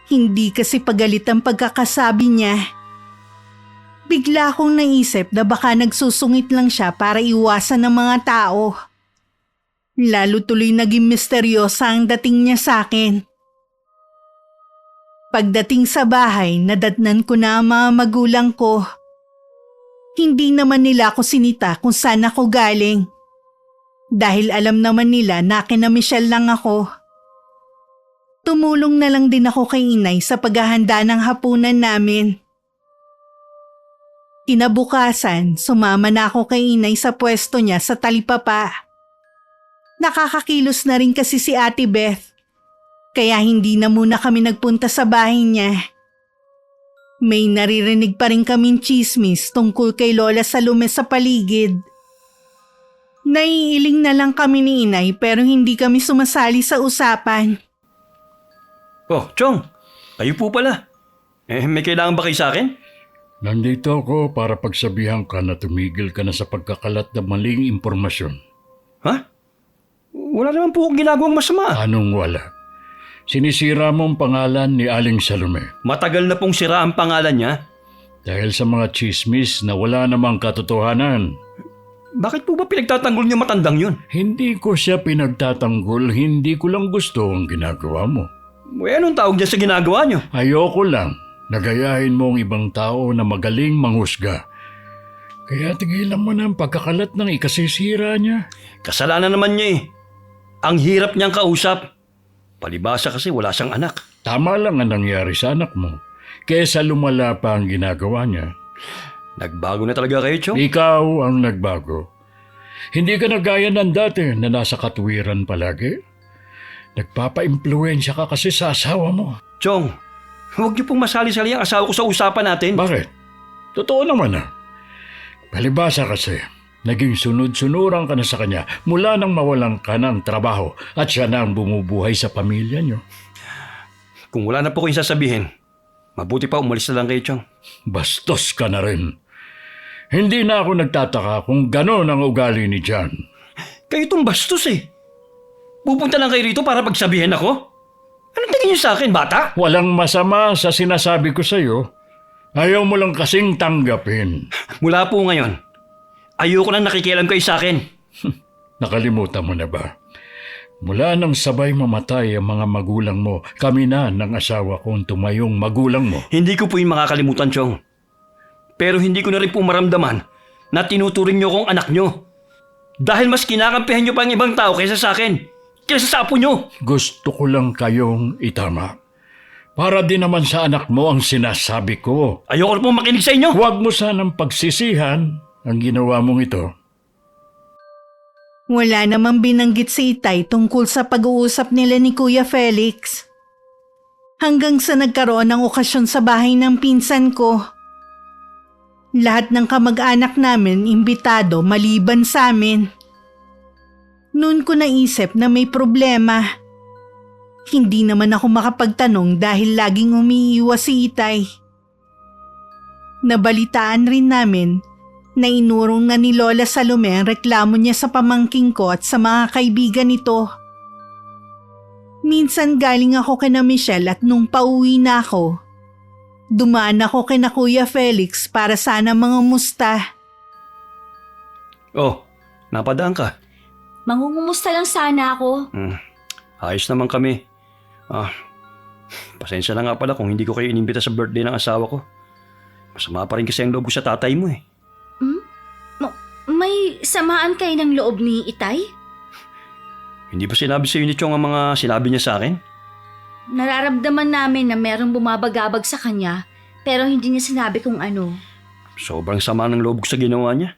Hindi kasi pagalit ang pagkakasabi niya. Bigla akong naisip na baka nagsusungit lang siya para iwasan ng mga tao. Lalo tuloy naging misteryosa ang dating niya sa akin. Pagdating sa bahay, nadatnan ko na ang mga magulang ko. Hindi naman nila ako sinita kung saan ako galing. Dahil alam naman nila na kina Michelle lang ako. Tumulong na lang din ako kay inay sa paghahanda ng hapunan namin. Kinabukasan, sumama na ako kay inay sa pwesto niya sa talipapa. Nakakakilos na rin kasi si Ate Beth, kaya hindi na muna kami nagpunta sa bahay niya. May naririnig pa rin kaming chismis tungkol kay Lola Salome sa paligid. Naiiling na lang kami ni inay pero hindi kami sumasali sa usapan. Oh, Chong, kayo po pala. May kailangan ba kayo sa akin? Nandito ako para pagsabihan ka na tumigil ka na sa pagkakalat ng maling impormasyon. Ha? Wala naman po akong ginagawang masama. Anong wala? Sinisira mo ang pangalan ni Aling Salome. Matagal na pong sira ang pangalan niya. Dahil sa mga chismis na wala namang katotohanan. Bakit po ba pinagtatanggol niyo matandang yun? Hindi ko siya pinagtatanggol, hindi ko lang gusto ang ginagawa mo. Anong tawag niya sa ginagawa niyo? Ayoko lang. Nagayahin mo ang ibang tao na magaling manghusga. Kaya tigilan mo na ang pagkakalat ng ikasisira niya. Kasalanan naman niya eh. Ang hirap niyang kausap. Palibasa kasi wala siyang anak. Tama lang ang nangyari sa anak mo. Kesa lumala pa ang ginagawa niya. Nagbago na talaga kayo, Chong? Ikaw ang nagbago. Hindi ka na gaya ng dati na nasa katwiran palagi. Nagpapa-impluensya ka kasi sa asawa mo. Chong, huwag niyo pong masali-sali ang asawa ko sa usapan natin. Bakit? Totoo naman ah. Palibasa kasi, naging sunod-sunuran ka na sa kanya mula nang mawalan ka ng trabaho at siya na ang bumubuhay sa pamilya niyo. Kung wala na po kayong sasabihin, mabuti pa umalis na lang kayo, Chong. Bastos ka na rin. Hindi na ako nagtataka kung gano'n ang ugali ni John. Kayo itong bastos eh. Pupunta lang kayo rito para pagsabihin ako? Anong tingin niyo sa akin, bata? Walang masama sa sinasabi ko sa'yo. Ayaw mo lang kasing tanggapin. Mula po ngayon, ayoko nang nakikialam kayo sa akin. Nakalimutan mo na ba? Mula nang sabay mamatay ang mga magulang mo, kami na ng asawa kong tumayong magulang mo. Hindi ko po yung makakalimutan, Chong. Pero hindi ko na rin po maramdaman na tinuturing niyo kong anak niyo. Dahil mas kinakampihan niyo pa ang ibang tao kaysa sa akin. Kaysa sa apo niyo. Gusto ko lang kayong itama. Para din naman sa anak mo ang sinasabi ko. Ayoko na po makinig sa inyo. Huwag mo sanang pagsisihan ang ginawa mong ito. Wala namang binanggit si Itay tungkol sa pag-uusap nila ni Kuya Felix. Hanggang sa nagkaroon ng okasyon sa bahay ng pinsan ko. Lahat ng kamag-anak namin imbitado maliban sa amin. Noon ko naisip na may problema. Hindi naman ako makapagtanong dahil laging umiiwas si Itay. Nabalitaan rin namin na inurong na ni Lola Salome ang reklamo niya sa pamangking ko at sa mga kaibigan nito. Minsan galing ako kina Michelle at nung pauwi na ako, dumaan ako kina Kuya Felix para sana mga musta. Oh, napadaan ka. Mangungumusta lang sana ako. Ayos naman kami. Pasensya na nga pala kung hindi ko kayo inimbita sa birthday ng asawa ko. Masama pa rin kasi ang loob ko sa tatay mo eh. May samaan kayo ng loob ni Itay? Hindi ba sinabi sa ni Chong ang mga sinabi niya sa akin? Nararamdaman namin na merong bumabagabag sa kanya pero hindi niya sinabi kung ano. Sobrang sama ng loob ko sa ginawa niya.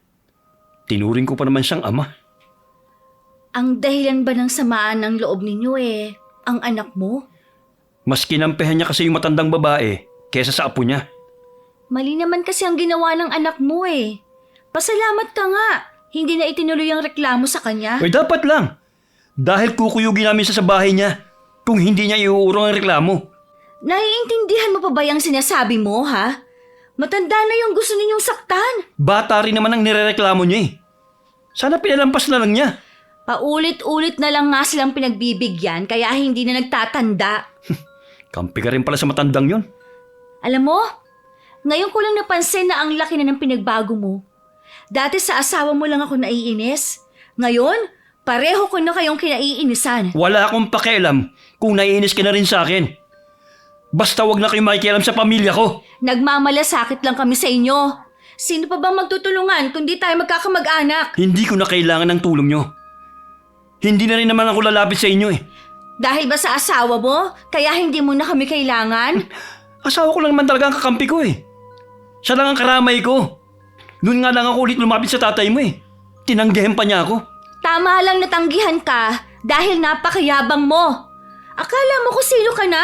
Tinuring ko pa naman siyang ama. Ang dahilan ba ng samaan ng loob ninyo ang anak mo? Mas kinampihan niya kasi yung matandang babae kesa sa apo niya. Mali naman kasi ang ginawa ng anak mo Pasalamat ka nga. Hindi na itinuloy ang reklamo sa kanya. Ay dapat lang. Dahil kukuyugin namin sa bahay niya kung hindi niya iuurong ang reklamo. Naiintindihan mo pa ba yung sinasabi mo, ha? Matanda na yung gusto ninyong saktan. Bata rin naman ang nirereklamo niya eh. Sana pinalampas na lang niya. Paulit-ulit na lang nga silang pinagbibigyan kaya hindi na nagtatanda. Kampi ka rin pala sa matandang yon. Alam mo, ngayon ko lang napansin na ang laki na ng pinagbago mo. Dati sa asawa mo lang ako naiinis. Ngayon, pareho ko na kayong kinaiinisan. Wala akong pakialam kung naiinis ka na rin sa akin. Basta wag na kayong makikialam sa pamilya ko. Nagmamalasakit lang kami sa inyo. Sino pa bang magtutulungan kung di tayo magkakamag-anak? Hindi ko na kailangan ng tulong nyo. Hindi na rin naman ako lalapit sa inyo eh. Dahil ba sa asawa mo, kaya hindi mo na kami kailangan? Asawa ko lang naman talaga ang kakampi ko eh. Siya lang ang karamay ko. Noon nga lang ako ulit lumapit sa tatay mo eh. Tinanggihan pa niya ako. Tama lang natanggihan ka dahil napakayabang mo. Akala mo kung sino ka na?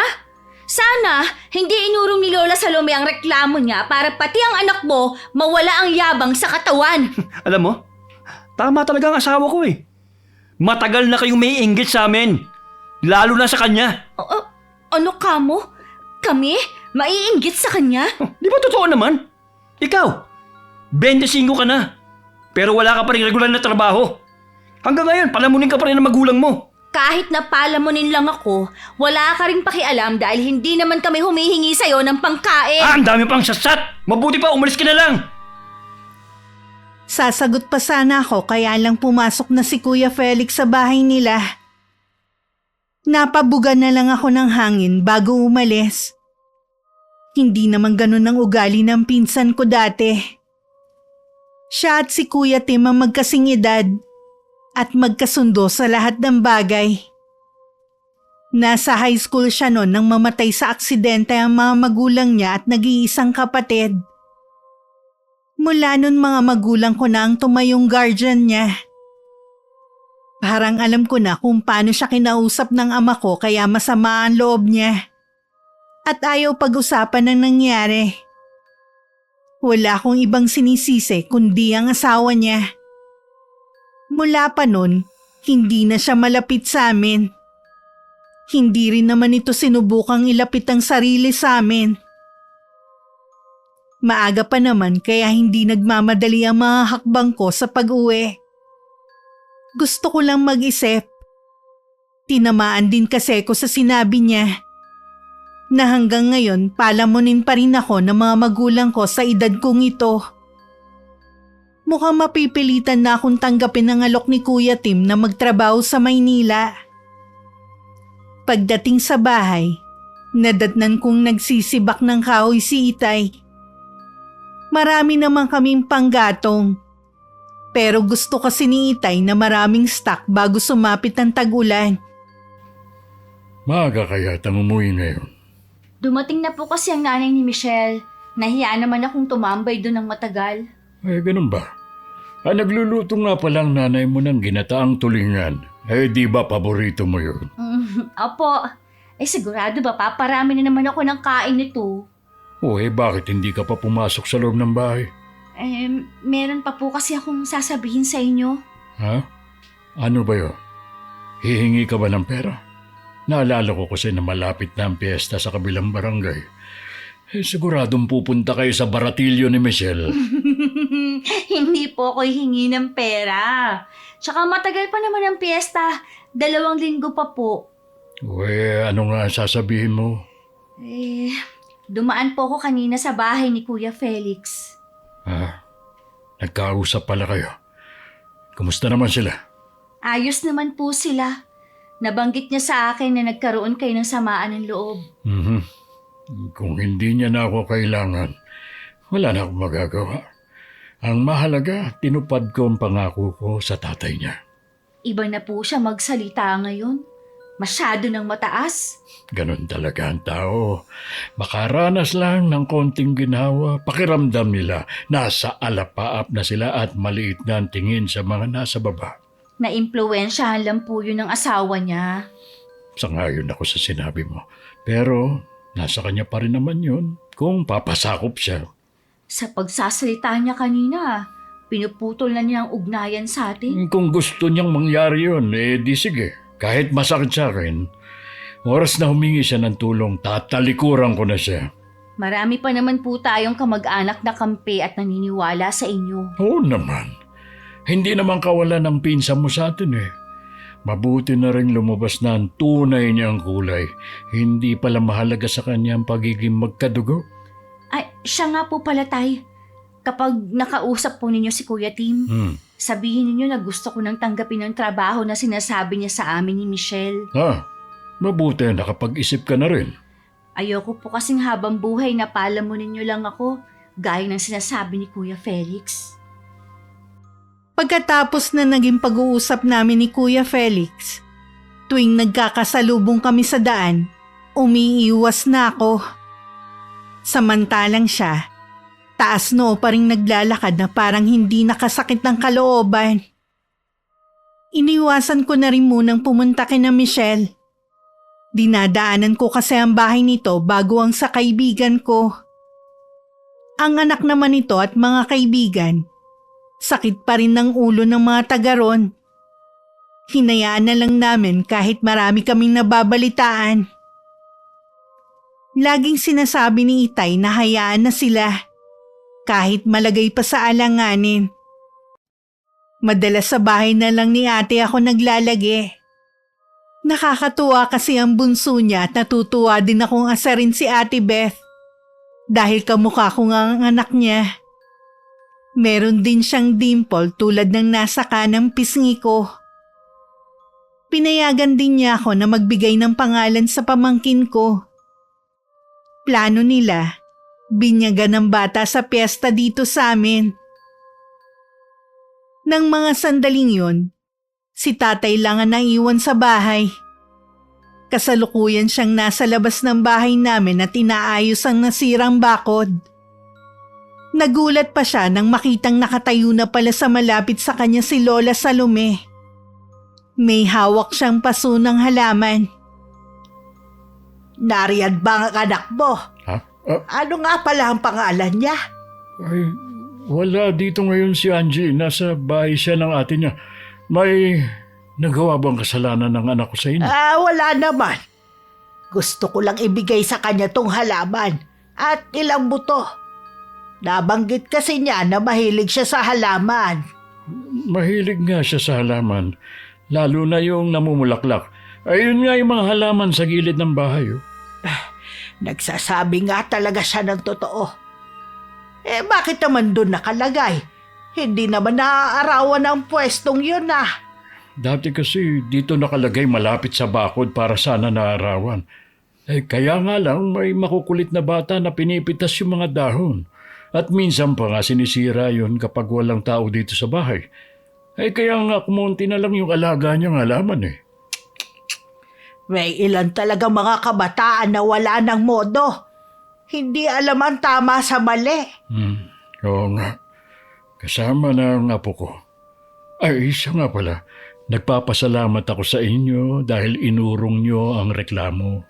Sana hindi inurong ni Lola Salome ang reklamo niya para pati ang anak mo mawala ang yabang sa katawan. Alam mo, tama talaga ang asawa ko eh. Matagal na kayong may inggit sa amin. Lalo na sa kanya. Ano ka mo? Kami? Maiinggit sa kanya? Di ba totoo naman? Ikaw, 25 ka na. Pero wala ka pa rin regular na trabaho. Hanggang ngayon, palamunin ka pa rin ng magulang mo. Kahit na palamunin lang ako, wala ka rin pakialam dahil hindi naman kami humihingi sa'yo ng pangkain. Ang dami pang sasat. Mabuti pa, umalis ka na lang. Sasagot pa sana ako kaya lang pumasok na si Kuya Felix sa bahay nila. Napabugan na lang ako ng hangin bago umalis. Hindi naman ganun ang ugali ng pinsan ko dati. Siya at si Kuya Tim ang magkasing edad at magkasundo sa lahat ng bagay. Nasa high school siya noon nang mamatay sa aksidente ang mga magulang niya at nag-iisang kapatid. Mula noon mga magulang ko na ang tumayong guardian niya. Parang alam ko na kung paano siya kinausap ng ama ko kaya masama ang loob niya. At ayaw pag-usapan ng nangyari. Wala akong ibang sinisisi kundi ang asawa niya. Mula pa nun, hindi na siya malapit sa amin. Hindi rin naman ito sinubukang ilapit ang sarili sa amin. Maaga pa naman kaya hindi nagmamadali ang mga hakbang ko sa pag-uwi. Gusto ko lang mag-isip. Tinamaan din kasi ko sa sinabi niya na hanggang ngayon palamunin pa rin ako ng mga magulang ko sa edad kong ito. Mukhang mapipilitan na akong tanggapin ang alok ni Kuya Tim na magtrabaho sa Maynila. Pagdating sa bahay, nadatnan kong nagsisibak ng kahoy si Itay. Marami naman kaming panggatong. Pero gusto kasi ni Itay na maraming stock bago sumapit ang tag-ulan. Maaga kaya tang umuwi ngayon. Dumating na po kasi ang nanay ni Michelle. Nahiya naman akong tumambay doon ng matagal. Eh, ganun ba? Nagluluto nga palang nanay mo ng ginataang tulingan. Eh, di ba paborito mo yun? Opo. Sigurado ba paparami na naman ako ng kain nito? O bakit hindi ka pa pumasok sa loob ng bahay? Meron pa po kasi akong sasabihin sa inyo. Ha? Ano ba yun? Hihingi ka ba ng pera? Naalala ko kasi na malapit na ang piyesta sa kabilang barangay. Siguradong pupunta kayo sa baratilyo ni Michelle. Hindi po ako hihingi ng pera. Tsaka matagal pa naman ang piyesta. 2 linggo pa po. Ano nga ang sasabihin mo? Dumaan po ako kanina sa bahay ni Kuya Felix. Nagkausap pala kayo. Kumusta naman sila? Ayos naman po sila. Nabanggit niya sa akin na nagkaroon kayo ng samaan ng loob. Kung hindi niya na ako kailangan, wala na akong magagawa. Ang mahalaga, tinupad ko ang pangako ko sa tatay niya. Iba na po siya magsalita ngayon. Masyado nang mataas. Ganon talaga ang tao. Makaranas lang ng konting ginawa, pakiramdam nila nasa alapaap na sila at maliit na ang tingin sa mga nasa baba. Naimpluwensyahan lang po yun ng asawa niya. Sangayon ako sa sinabi mo. Pero nasa kanya pa rin naman yun kung papasakop siya. Sa pagsasalita niya kanina, pinuputol na niya ang ugnayan sa atin. Kung gusto niyang mangyari yun, di sige. Kahit masakit sa akin, oras na humingi siya ng tulong, tatalikuran ko na siya. Marami pa naman po tayong kamag-anak na kampi at naniniwala sa inyo. Oo naman. Hindi naman kawalan ng pinsan mo sa atin eh. Mabuti na rin lumabas na ang tunay niyang kulay. Hindi pala mahalaga sa kanya ang pagiging magkadugo. Ay, siya nga po pala, Tay. Kapag nakausap po ninyo si Kuya Tim, sabihin ninyo na gusto ko nang tanggapin ang trabaho na sinasabi niya sa amin ni Michelle. Mabuti nakapag-isip ka na rin. Ayoko po kasing habang buhay na palamunin niyo lang ako, gaya ng sinasabi ni Kuya Felix. Pagkatapos na naging pag-uusap namin ni Kuya Felix, tuwing nagkakasalubong kami sa daan, umiiwas na ako. Samantalang siya, taas noo pa rin naglalakad na parang hindi nakasakit ng kalooban. Iniwasan ko na rin munang pumunta kina Michelle. Dinadaanan ko kasi ang bahay nito bago ang sa kaibigan ko. Ang anak naman nito at mga kaibigan, sakit pa rin ng ulo ng mga taga ron. Hinayaan na lang namin kahit marami kaming nababalitaan. Laging sinasabi ni Itay na hayaan na sila, kahit malagay pa sa alanganin. Madalas sa bahay na lang ni ate ako naglalagi. Nakakatuwa kasi ang bunso niya at natutuwa din akong asarin si Ate Beth. Dahil kamukha ko nga ang anak niya. Meron din siyang dimple tulad ng nasa kanang pisngi ko. Pinayagan din niya ako na magbigay ng pangalan sa pamangkin ko. Plano nila, binyagan ng bata sa piyesta dito sa amin. Nang mga sandaling yun, si tatay lang ang naiwan sa bahay. Kasalukuyan siyang nasa labas ng bahay namin at inaayos ang nasirang bakod. Nagulat pa siya nang makitang nakatayo na pala sa malapit sa kanya si Lola Salome. May hawak siyang paso ng halaman. Nariyan ba ang anak mo? Ano nga pala ang pangalan niya? Ay, wala dito ngayon si Angie. Nasa bahay siya ng ate niya. May nagawa bang kasalanan ng anak ko sa inyo? Wala naman. Gusto ko lang ibigay sa kanya tong halaman at ilang buto. Nabanggit kasi niya na mahilig siya sa halaman. Mahilig nga siya sa halaman. Lalo na yung namumulaklak. Ayun nga yung mga halaman sa gilid ng bahay. Nagsasabi nga talaga siya ng totoo. Bakit naman doon nakalagay? Hindi naman naaarawan ang pwestong yun Dati kasi dito nakalagay malapit sa bakod para sana naarawan. Kaya nga lang may makukulit na bata na pinipitas yung mga dahon. At minsan pa nga sinisira yun kapag walang tao dito sa bahay. Kaya nga kumunti na lang yung alaga niyang halaman May ilan talaga mga kabataan na wala ng modo. Hindi alam ang tama sa mali. Oo nga. Kasama na ang apo ko. Ay, isa nga pala. Nagpapasalamat ako sa inyo dahil inurong niyo ang reklamo.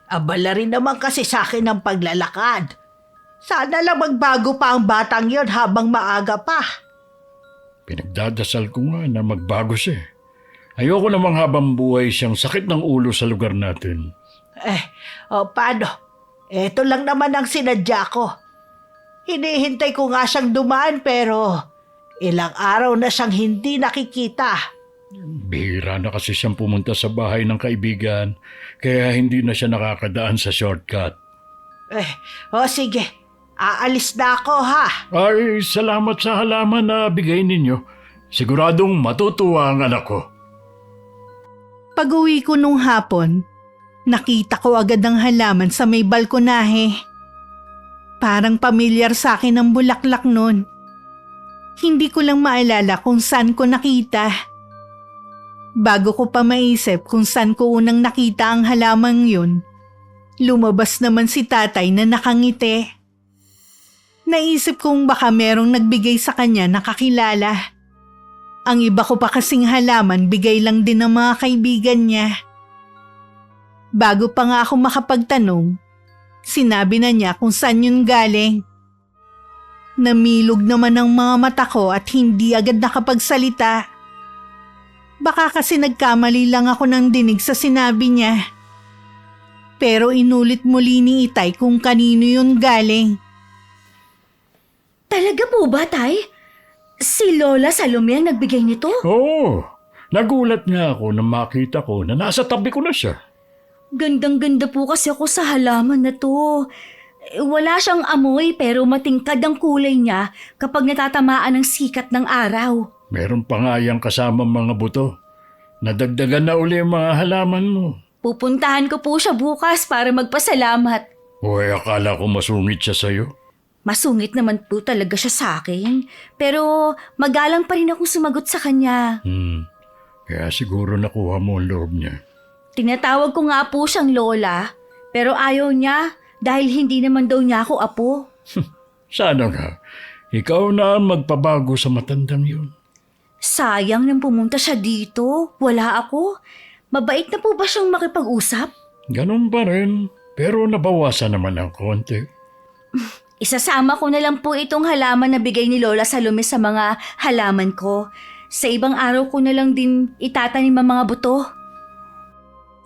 Abala rin naman kasi sa akin ang paglalakad. Sana lang magbago pa ang batang yon habang maaga pa. Pinagdadasal ko nga na magbago siya. Ayoko namang habang buhay siyang sakit ng ulo sa lugar natin. Paano? Eto lang naman ang sinadya ko. Hinihintay ko nga siyang dumaan pero ilang araw na siyang hindi nakikita. Bihira na kasi siyang pumunta sa bahay ng kaibigan kaya hindi na siya nakakadaan sa shortcut. Sige. Aalis na ako ha. Ay, salamat sa halaman na bigay ninyo. Siguradong matutuwa ang anak ko. Pag-uwi ko nung hapon, nakita ko agad ang halaman sa may balkonahe. Parang pamilyar sa akin ang bulaklak nun. Hindi ko lang maalala kung saan ko nakita. Bago ko pa maisip kung saan ko unang nakita ang halamang yun, lumabas naman si tatay na nakangiti. Naisip kong baka merong nagbigay sa kanya na kakilala. Ang iba ko pa kasing halaman bigay lang din ng mga kaibigan niya. Bago pa nga ako makapagtanong, sinabi na niya kung saan yun galing. Namilog naman ang mga mata ko at hindi agad nakapagsalita. Baka kasi nagkamali lang ako ng dinig sa sinabi niya. Pero inulit muli ni Itay kung kanino yun galing. Talaga po ba, Tay? Si Lola Salome ang nagbigay nito? Oo, Nagulat nga ako nang makita ko na nasa tabi ko na siya. Gandang-ganda po kasi ako sa halaman na to. Wala siyang amoy pero matingkad ang kulay niya kapag natatamaan ng sikat ng araw. Meron pa nga yung kasama mga buto. Nadagdagan na uli ang mga halaman mo. Pupuntahan ko po siya bukas para magpasalamat. Hoy, akala ko masungit siya sa'yo. Masungit naman po talaga siya sa akin. Pero magalang pa rin akong sumagot sa kanya. Kaya siguro nakuha mo ang loob niya. Tinatawag ko nga po siyang Lola. Pero ayaw niya dahil hindi naman daw niya ako apo. Sana nga, ikaw na ang magpabago sa matandang yun. Sayang nang pumunta siya dito. Wala ako. Mabait na po ba siyang makipag-usap? Ganun pa rin, pero nabawasan naman ng konti. Isasama ko na lang po itong halaman na bigay ni Lola Salome sa mga halaman ko. Sa ibang araw ko na lang din itatanim ang mga buto.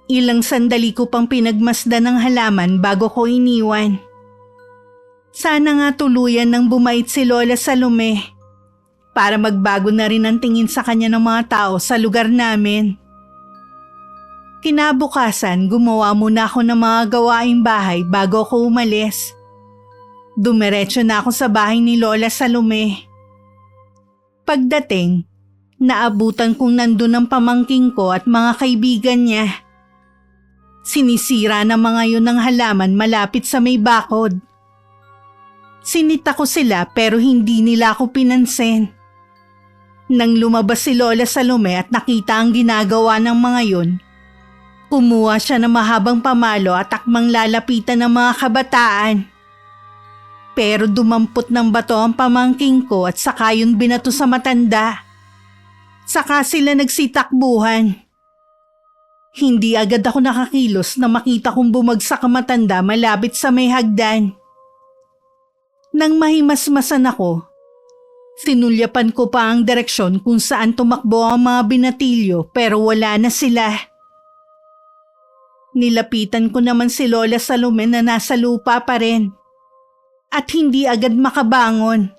Ilang sandali ko pang pinagmasdan ng halaman bago ko iniwan. Sana nga tuluyan ng bumait si Lola Salome para magbago na rin ang tingin sa kanya ng mga tao sa lugar namin. Kinabukasan, gumawa muna ako ng mga gawaing bahay bago ako umalis. Dumiretso na ako sa bahay ni Lola Salome. Pagdating, naabutan kong nandun ang pamangking ko at mga kaibigan niya. Sinisira na mga yun ng halaman malapit sa may bakod. Sinita ko sila pero hindi nila ako pinansin. Nang lumabas si Lola Salome at nakita ang ginagawa ng mga yun, kumuha siya ng mahabang pamalo at akmang lalapitan ng mga kabataan. Pero dumampot ng bato ang pamangking ko at saka yun binato sa matanda. Saka sila nagsitakbuhan. Hindi agad ako nakakilos na makita kong bumagsak ang matanda malapit sa may hagdan. Nang mahimasmasan ako, sinulyapan ko pa ang direksyon kung saan tumakbo ang mga binatilyo pero wala na sila. Nilapitan ko naman si Lola Salome na nasa lupa pa rin at hindi agad makabangon.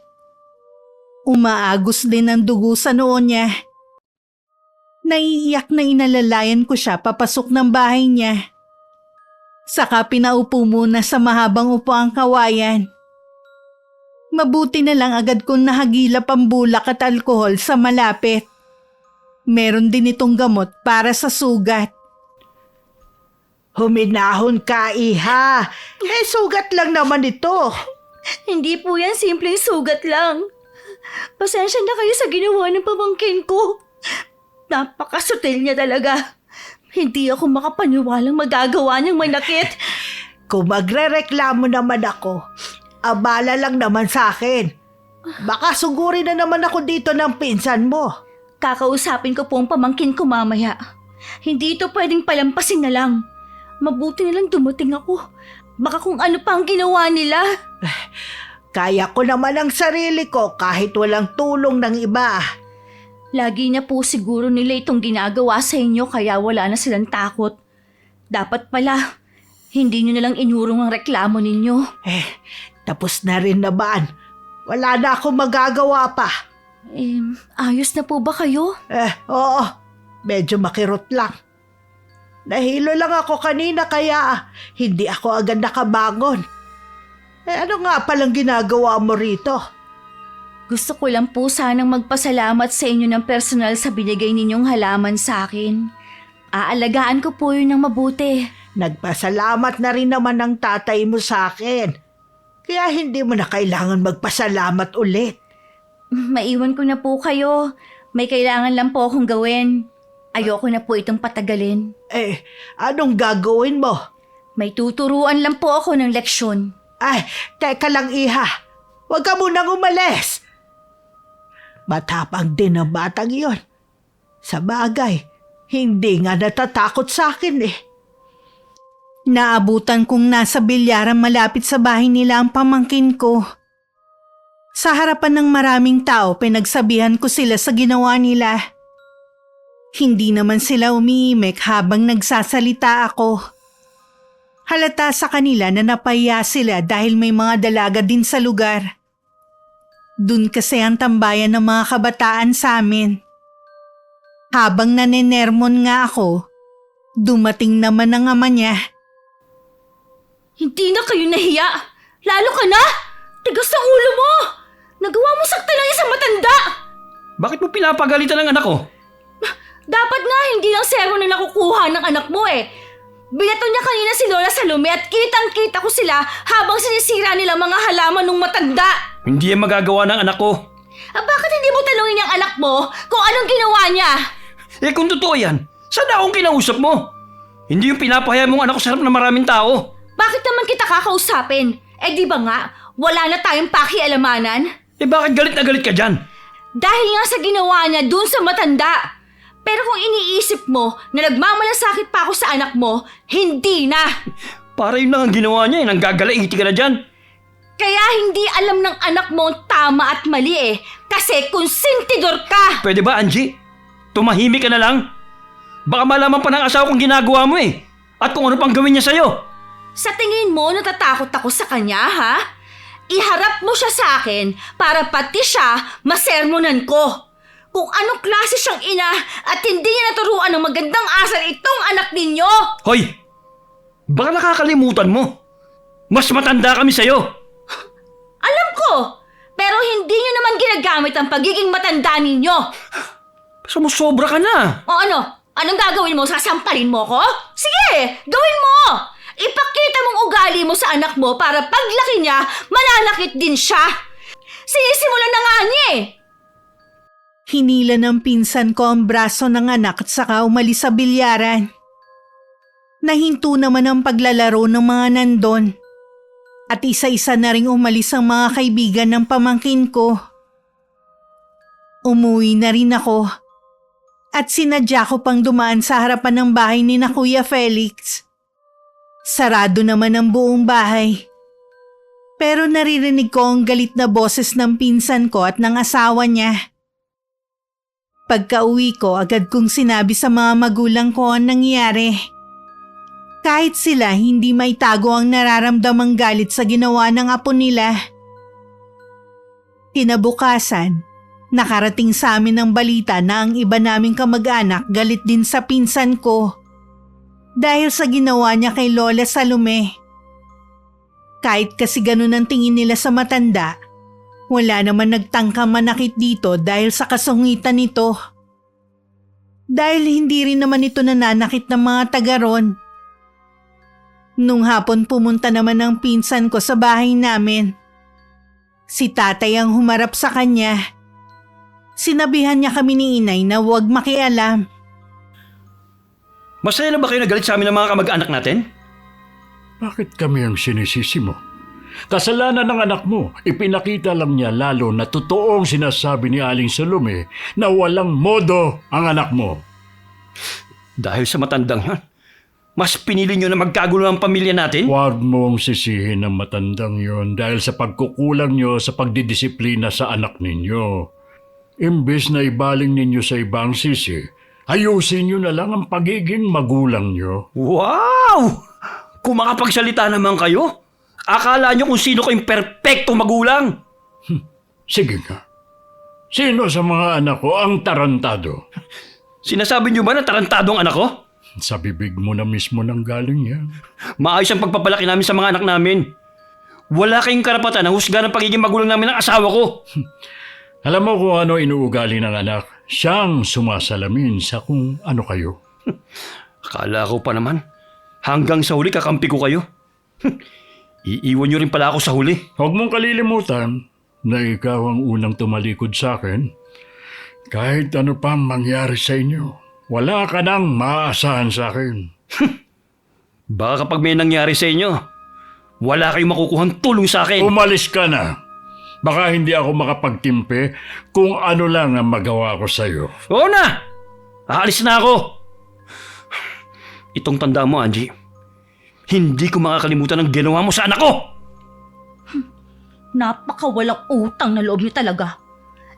Umaagos din ang dugo sa noo niya. Naiiyak na inalalayan ko siya papasok ng bahay niya. Saka pinaupo muna sa mahabang upuang kawayan. Mabuti na lang agad kong nahagilap ang bulak at alkohol sa malapit. Meron din itong gamot para sa sugat. Huminahon ka, iha. Sugat lang naman ito. Hindi po yan simpleng sugat lang. Pasensya na kayo sa ginawa ng pamangkin ko. Napakasutil niya talaga. Hindi ako makapaniwalang magagawa niyang manakit. Kung magrereklamo naman ako, abala lang naman sa akin. Baka sugurin na naman ako dito ng pinsan mo. Kakausapin ko po ang pamangkin ko mamaya. Hindi ito pwedeng palampasin na lang. Mabuti na lang dumating ako. Baka kung ano pa ang ginawa nila. Kaya ko naman ang sarili ko kahit walang tulong ng iba. Lagi na po siguro nila itong ginagawa sa inyo kaya wala na silang takot. Dapat pala, hindi nyo nalang inurong ang reklamo ninyo. Tapos na rin naman. Wala na akong magagawa pa. Ayos na po ba kayo? Oo. Medyo makirot lang. Nahilo lang ako kanina kaya hindi ako agad nakabangon. Ano nga palang ginagawa mo rito? Gusto ko lang po sanang magpasalamat sa inyo ng personal sa binigay ninyong halaman sa akin. Aalagaan ko po yun ng mabuti. Nagpasalamat na rin naman ng tatay mo sa akin. Kaya hindi mo na kailangan magpasalamat ulit. Maiwan ko na po kayo. May kailangan lang po akong gawin. Ayoko na po itong patagalin. Anong gagawin mo? May tuturuan lang po ako ng leksyon. Teka lang, iha. Huwag ka munang umalis. Matapang din ang batang iyon. Sa bagay, hindi nga natatakot sa akin eh. Naabutan kong nasa bilyaran malapit sa bahay nila ang pamangkin ko. Sa harapan ng maraming tao, pinagsabihan ko sila sa ginawa nila. Hindi naman sila umiimik habang nagsasalita ako. Halata sa kanila na napahiya sila dahil may mga dalaga din sa lugar. Dun kasi ang tambayan ng mga kabataan sa amin. Habang nanenermon nga ako, dumating naman ang ama niya. Hindi na kayo nahiya. Lalo ka na. Tigas ng ulo mo. Nagawa mo sakta ng isang matanda. Bakit mo pinapagalitan ang anak ko? Dapat nga hindi lang zero na nakukuha ng anak mo eh. Binato niya kanina si Lola Salome at kitang-kita ko sila habang sinisira nila mga halaman ng matanda. Hindi yan magagawa ng anak ko. Bakit hindi mo tanungin yung anak mo kung anong ginawa niya? Eh kung totoo yan, saan akong kinausap mo? Hindi yung pinapahaya mong anak ko sa harap ng maraming tao. Bakit naman kita kakausapin? Eh di ba nga, wala na tayong pakialamanan? Eh bakit galit na galit ka dyan? Dahil nga sa ginawa niya dun sa matanda. Pero kung iniisip mo na nagmamalasakit pa ako sa anak mo, hindi na. Para yun lang ang ginawa niya, nanggagalaiti ka na dyan. Kaya hindi alam ng anak mo ang tama at mali eh. Kasi konsentidor ka. Pwede ba, Angie? Tumahimik ka na lang. Baka malaman pa ng asawa kong ginagawa mo eh. At kung ano pang gawin niya sa'yo. Sa tingin mo natatakot ako sa kanya, ha? Iharap mo siya sa akin para pati siya masermonan ko. Kung anong klase siyang ina at hindi niya naturuan ng magandang asal itong anak ninyo. Hoy! Baka nakakalimutan mo. Mas matanda kami sa'yo. Alam ko, pero hindi niyo naman ginagamit ang pagiging matanda ninyo. Sumusobra ka na. O ano? Anong gagawin mo? Sasampalin mo ko? Sige, gawin mo! Ipakita mong ugali mo sa anak mo para paglaki niya, mananakit din siya. Sinisimulan na nga niya eh. Hinila ng pinsan ko ang braso ng anak at saka umalis sa bilyaran. Nahinto naman ang paglalaro ng mga nandon. At isa-isa na ring umalis ang mga kaibigan ng pamangkin ko. Umuwi na rin ako. At sinadya ko pang dumaan sa harapan ng bahay ni na Kuya Felix. Sarado naman ang buong bahay. Pero naririnig ko ang galit na boses ng pinsan ko at ng asawa niya. Pagka-uwi ko, agad kong sinabi sa mga magulang ko ang nangyari. Kahit sila hindi maitago ang nararamdamang galit sa ginawa ng apo nila. Kinabukasan, nakarating sa amin ang balita na ang iba naming kamag-anak galit din sa pinsan ko. Dahil sa ginawa niya kay Lola Salome. Kahit kasi ganun ang tingin nila sa matanda, wala naman nagtangkang manakit dito dahil sa kasungitan nito. Dahil hindi rin naman ito nananakit ng mga taga ron. Nung hapon pumunta naman ang pinsan ko sa bahay namin. Si tatay ang humarap sa kanya. Sinabihan niya kami ni inay na huwag makialam. Masaya na ba kayo nagalit sa amin ng mga kamag-anak natin? Bakit kami ang sinisisi mo? Kasalanan ng anak mo, ipinakita lang niya lalo na totoong sinasabi ni Aling Salome na walang modo ang anak mo. Dahil sa matandang yan, mas pinili nyo na magkagulo ang pamilya natin? Huwag mong sisihin ang matandang yon dahil sa pagkukulang nyo sa pagdidisiplina sa anak ninyo. Imbes na ibaling ninyo sa ibang sisi, ayusin nyo na lang ang pagiging magulang nyo. Wow! Kung makapagsalita naman kayo, akala nyo kung sino kayong perpektong magulang. Sige nga. Sino sa mga anak ko ang tarantado? Sinasabi nyo ba na tarantado ang anak ko? Sa bibig mo na mismo nang galing yan. Maayos ang pagpapalaki namin sa mga anak namin. Wala kayong karapatan na husga ng pagiging magulang namin ng asawa ko. Alam mo kung ano inuugali ng anak, siyang sumasalamin sa kung ano kayo. Akala ko pa naman, hanggang sa huli kakampi ko kayo. Iiwan nyo rin pala ako sa huli. Huwag mong kalilimutan na ikaw ang unang tumalikod sa akin. Kahit ano pa mangyari sa inyo, wala ka nang maaasahan sa akin. Baka kapag may nangyari sa inyo, wala kayong makukuhang tulong sa akin. Umalis ka na. Baka hindi ako makapagtimpe kung ano lang ang magawa ko sa'yo. Oo na! Aalis na ako! Itong tanda mo, Angie. Hindi ko makakalimutan ang ginawa mo sa anak ko! Napakawalang utang na loob niyo talaga.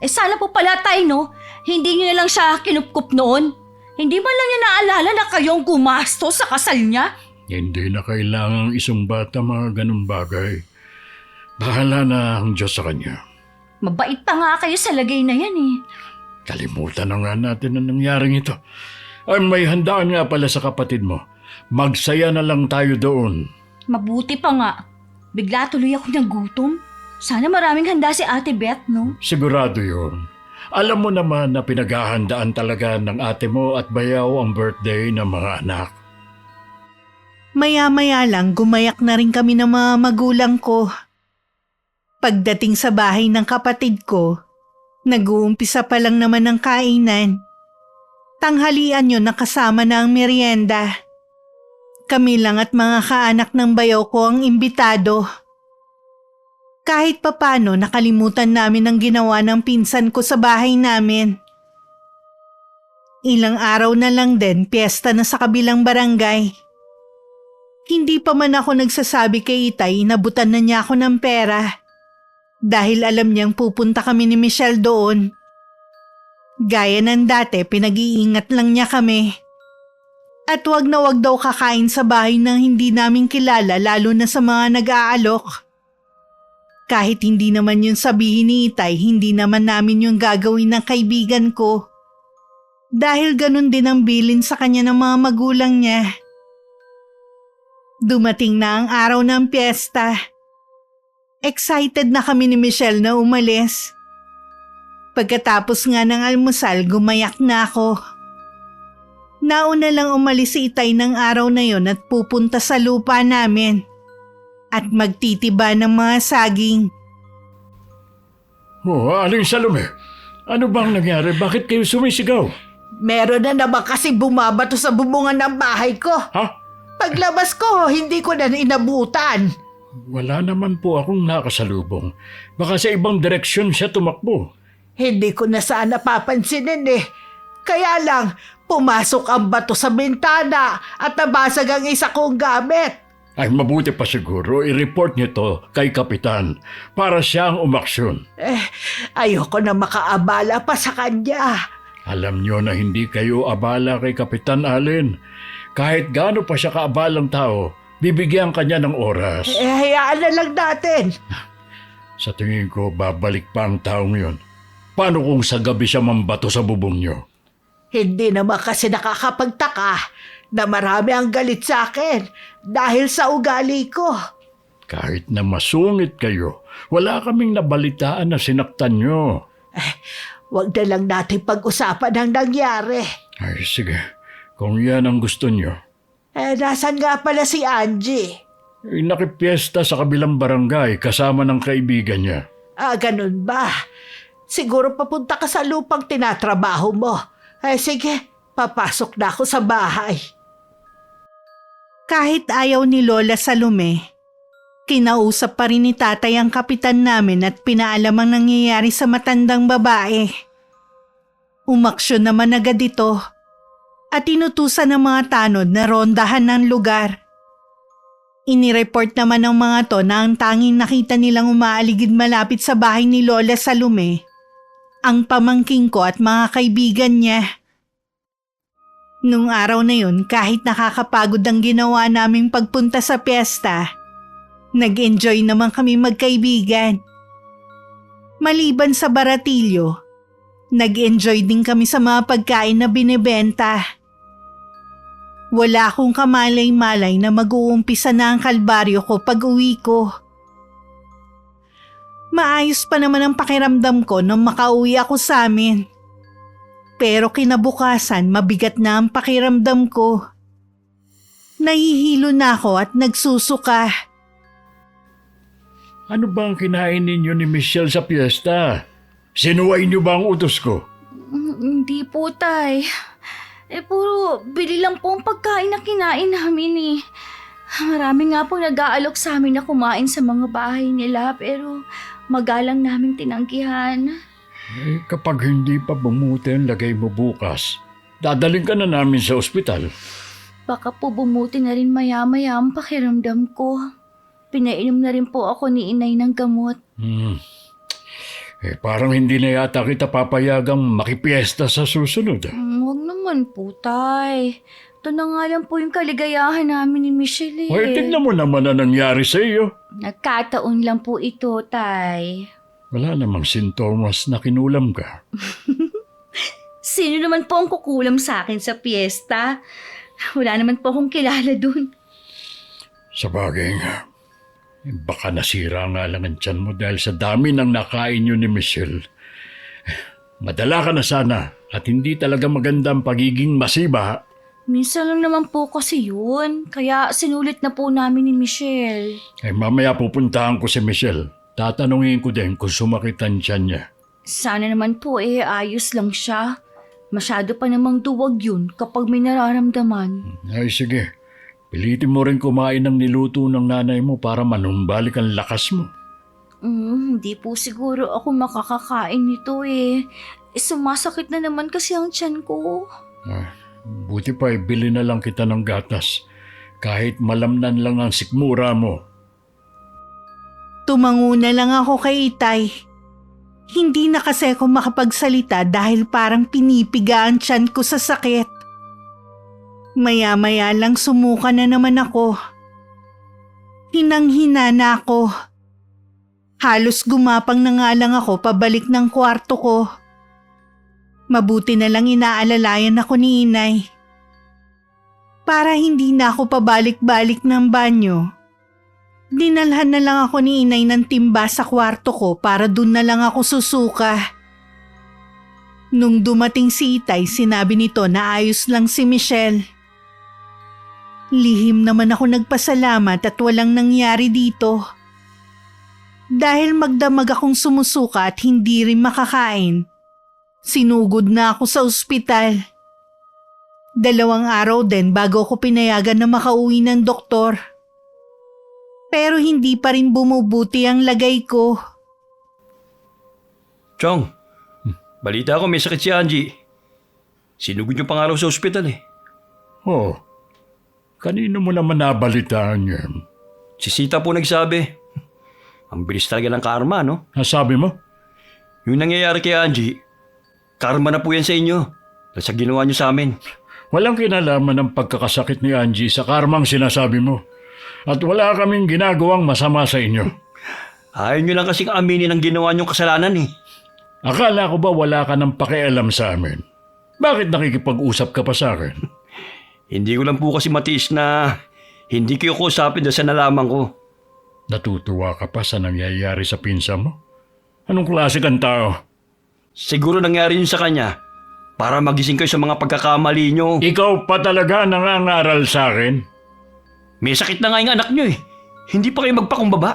Sana po pala tayo, no? Hindi niyo na lang siya kinupkup noon. Hindi ba lang niya naalala na kayong gumastos sa kasal niya? Hindi na kailangang isumbat ang mga ganun bagay. Bahala na ang Diyos sa kanya. Mabait pa nga kayo sa lagay na yan eh. Kalimutan na nga natin ang nangyaring ito. Ay, may handaan nga pala sa kapatid mo. Magsaya na lang tayo doon. Mabuti pa nga. Bigla tuloy ako ng gutom. Sana maraming handa si Ate Beth, no? Sigurado yun. Alam mo naman na pinaghahandaan talaga ng ate mo at bayaw ang birthday ng mga anak. Maya-maya lang gumayak na rin kami ng mga magulang ko. Pagdating sa bahay ng kapatid ko, nag-uumpisa pa lang naman ng kainan. Tanghalian yun nakasama na ang merienda. Kami lang at mga kaanak ng bayaw ko ang imbitado. Kahit papano nakalimutan namin ang ginawa ng pinsan ko sa bahay namin. Ilang araw na lang din piyesta na sa kabilang barangay. Hindi pa man ako nagsasabi kay Itay, inabutan na niya ako ng pera. Dahil alam niyang pupunta kami ni Michelle doon. Gaya ng dati, pinag-iingat lang niya kami. At wag na wag daw kakain sa bahay ng hindi namin kilala, lalo na sa mga nag-aalok. Kahit hindi naman yun sabihin ni Itay, hindi naman namin yung gagawin ng kaibigan ko. Dahil ganun din ang bilin sa kanya ng mga magulang niya. Dumating na ang araw ng piyesta. Excited na kami ni Michelle na umalis. Pagkatapos nga ng almusal, gumayak na ako. Nauna lang umalis si Itay ng araw na yon at pupunta sa lupa namin. At magtitiba ng mga saging. Oh, Aling Salome, ano bang nangyari? Bakit kayo sumisigaw? Meron na naman kasi bumabato sa bubungan ng bahay ko. Ha? Paglabas ko, hindi ko na inabutan. Wala naman po akong nakasalubong. Baka sa ibang direksyon siya tumakbo. Hindi ko na sana papansinin eh. Kaya lang, pumasok ang bato sa bintana at nabasag ang isa kong gamit. Ay mabuti pa siguro i-report niyo to kay Kapitan para siyang umaksyon. Ayoko na makaabala pa sa kanya. Alam niyo na hindi kayo abala kay Kapitan Allen. Kahit gaano pa siya kaabalang tao, bibigyan kanya ng oras. Hayaan na lang natin. Sa tingin ko, babalik pa ang taong yun. Paano kung sa gabi siya mambato sa bubong niyo? Hindi naman kasi nakakapagtaka na marami ang galit sa akin dahil sa ugali ko. Kahit na masungit kayo, wala kaming nabalitaan na sinaktan niyo. Huwag na lang natin pag-usapan ang nangyari. Ay sige, kung yan ang gusto niyo. Nasaan nga pala si Angie? Nakipiesta sa kabilang barangay kasama ng kaibigan niya. Ganun ba? Siguro papunta ka sa lupang tinatrabaho mo. Sige, papasok na ako sa bahay. Kahit ayaw ni Lola Salome, kinausap pa rin ni Tatay ang kapitan namin at pinaalam ang nangyayari sa matandang babae. Umaksyon naman agad ito at inutusan ng mga tanod na rondahan ng lugar. Inireport naman ng mga to na ang tanging nakita nilang umaaligid malapit sa bahay ni Lola Salome, ang pamangking ko at mga kaibigan niya. Nung araw na yun, kahit nakakapagod ang ginawa naming pagpunta sa piyesta, nag-enjoy naman kami magkaibigan. Maliban sa baratilyo, nag-enjoy din kami sa mga pagkain na binebenta. Wala akong kamalay-malay na mag-uumpisa na ang kalbaryo ko pag uwi ko. Maayos pa naman ang pakiramdam ko nung makauwi ako sa amin. Pero kinabukasan, mabigat na ang pakiramdam ko. Nahihilo na ako at nagsusuka. Ano ba ang kinain ninyo ni Michelle sa piyesta? Sinuway niyo ba ang utos ko? Hindi po, Tay. Puro bili lang po ang pagkain na kinain namin eh. Marami nga po nag-aalok sa amin na kumain sa mga bahay nila pero magalang naming tinanggihan. Kapag hindi pa bumuti ang lagay mo bukas, dadaling ka na namin sa ospital. Baka po bumuti na rin maya-maya ang pakiramdam ko. Pinainom na rin po ako ni Inay ng gamot. Parang hindi na yata kita papayagang makipiesta sa susunod. Huwag naman po, Tay. Ito na nga lang po yung kaligayahan namin ni Michelle eh. Tignan mo naman na nangyari sa iyo. Nagkataon lang po ito, Tay. Wala namang sintomas na kinulam ka. Sino naman po ang kukulam sa akin sa piyesta? Wala naman po akong kilala dun. Sa bagay nga, baka nasira nga lang ang tiyan mo dahil sa dami ng nakain nyo ni Michelle. Madala ka na sana at hindi talaga maganda ang pagiging masiba. Minsan lang naman po kasi yun. Kaya sinulit na po namin ni Michelle. Mamaya pupuntahan ko si Michelle. Tatanungin ko din kung sumakit ang tiyan niya. Sana naman po ayos lang siya. Masyado pa namang duwag yun kapag may nararamdaman. Ay sige, pilitin mo rin kumain ng niluto ng nanay mo para manumbalik ang lakas mo. Hindi po siguro ako makakakain nito Sumasakit na naman kasi ang tiyan ko. Buti pa bili na lang kita ng gatas. Kahit malamnan lang ang sikmura mo. Tumango na lang ako kay Itay. Hindi na kasi ako makapagsalita dahil parang pinipiga ang tiyan ko sa sakit. Maya-maya lang sumuka na naman ako. Hinang-hina na ako. Halos gumapang na nga lang ako pabalik ng kwarto ko. Mabuti na lang inaalalayan ako ni Inay. Para hindi na ako pabalik-balik ng banyo, dinalhan na lang ako ni Inay ng timba sa kwarto ko para dun na lang ako susuka. Nung dumating si Itay, sinabi nito na ayos lang si Michelle. Lihim naman ako nagpasalamat at walang nangyari dito. Dahil magdamag akong sumusuka at hindi rin makakain, sinugod na ako sa ospital. 2 araw din bago ako pinayagan na makauwi ng doktor. Pero hindi pa rin bumubuti ang lagay ko. Chong, balita ko may sakit si Angie. Sinugod yung pangaraw sa ospital Oh, kanino mo naman nabalitaan yan? Si Sita po nagsabi. Ang bilis talaga ng karma, no? Sabi mo? Yung nangyayari kay Angie, karma na po yan sa inyo. Dahil sa ginawa niyo sa amin. Walang kinalaman ng pagkakasakit ni Angie sa karmang sinasabi mo. At wala kaming ginagawang masama sa inyo. Ayaw niyo lang kasing aminin ang ginawa niyong kasalanan Akala ko ba wala ka ng pakialam sa amin? Bakit nakikipag-usap ka pa sa akin? Hindi ko lang po kasi matiis na hindi kayo kusapin dahil sa nalaman ko. Natutuwa ka pa sa nangyayari sa pinsa mo? Anong klase kang tao? Siguro nangyari yun sa kanya para magising kayo sa mga pagkakamali niyo. Ikaw pa talaga nangangaral sa akin? May sakit na nga yung anak niyo Hindi pa kayo magpakumbaba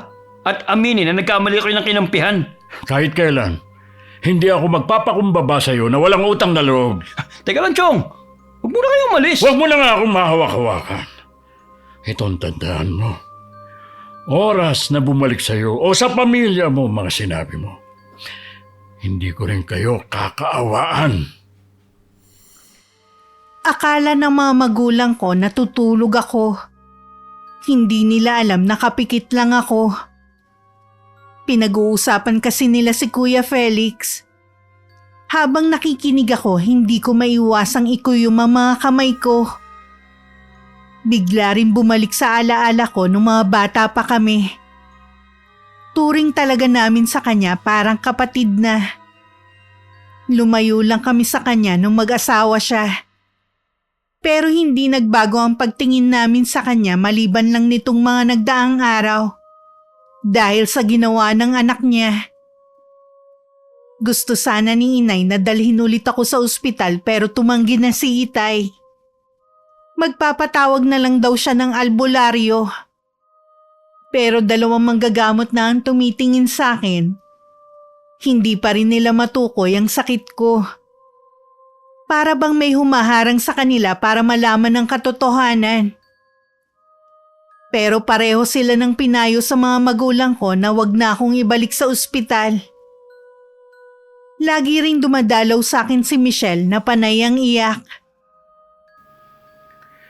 at aminin na nagkamali kayo ng kinampihan. Kahit kailan, hindi ako magpapakumbaba sa'yo na walang utang na loob. Teka lang, Chong. Huwag mo na kayong umalis. Huwag mo na nga akong mahawak-hawakan. Itong tandaan mo. Oras na bumalik sa'yo o sa pamilya mo mga sinabi mo. Hindi ko rin kayo kakaawaan. Akala ng mga magulang ko natutulog ako. Hindi nila alam nakapikit lang ako. Pinag-uusapan kasi nila si Kuya Felix. Habang nakikinig ako, hindi ko maiwasang ikuyum ang mga kamay ko. Bigla rin bumalik sa alaala ko nung mga bata pa kami. Turing talaga namin sa kanya parang kapatid na. Lumayo lang kami sa kanya nung mag-asawa siya. Pero hindi nagbago ang pagtingin namin sa kanya maliban lang nitong mga nagdaang araw. Dahil sa ginawa ng anak niya. Gusto sana ni Inay na dalhin ulit ako sa ospital pero tumanggi na si Itay. Magpapatawag na lang daw siya ng albularyo. Pero 2 manggagamot na ang tumitingin sa akin. Hindi pa rin nila matukoy ang sakit ko. Para bang may humaharang sa kanila para malaman ang katotohanan. Pero pareho sila ng pinayo sa mga magulang ko na wag na akong ibalik sa ospital. Lagi ring dumadalaw sa akin si Michelle na panay ang iyak.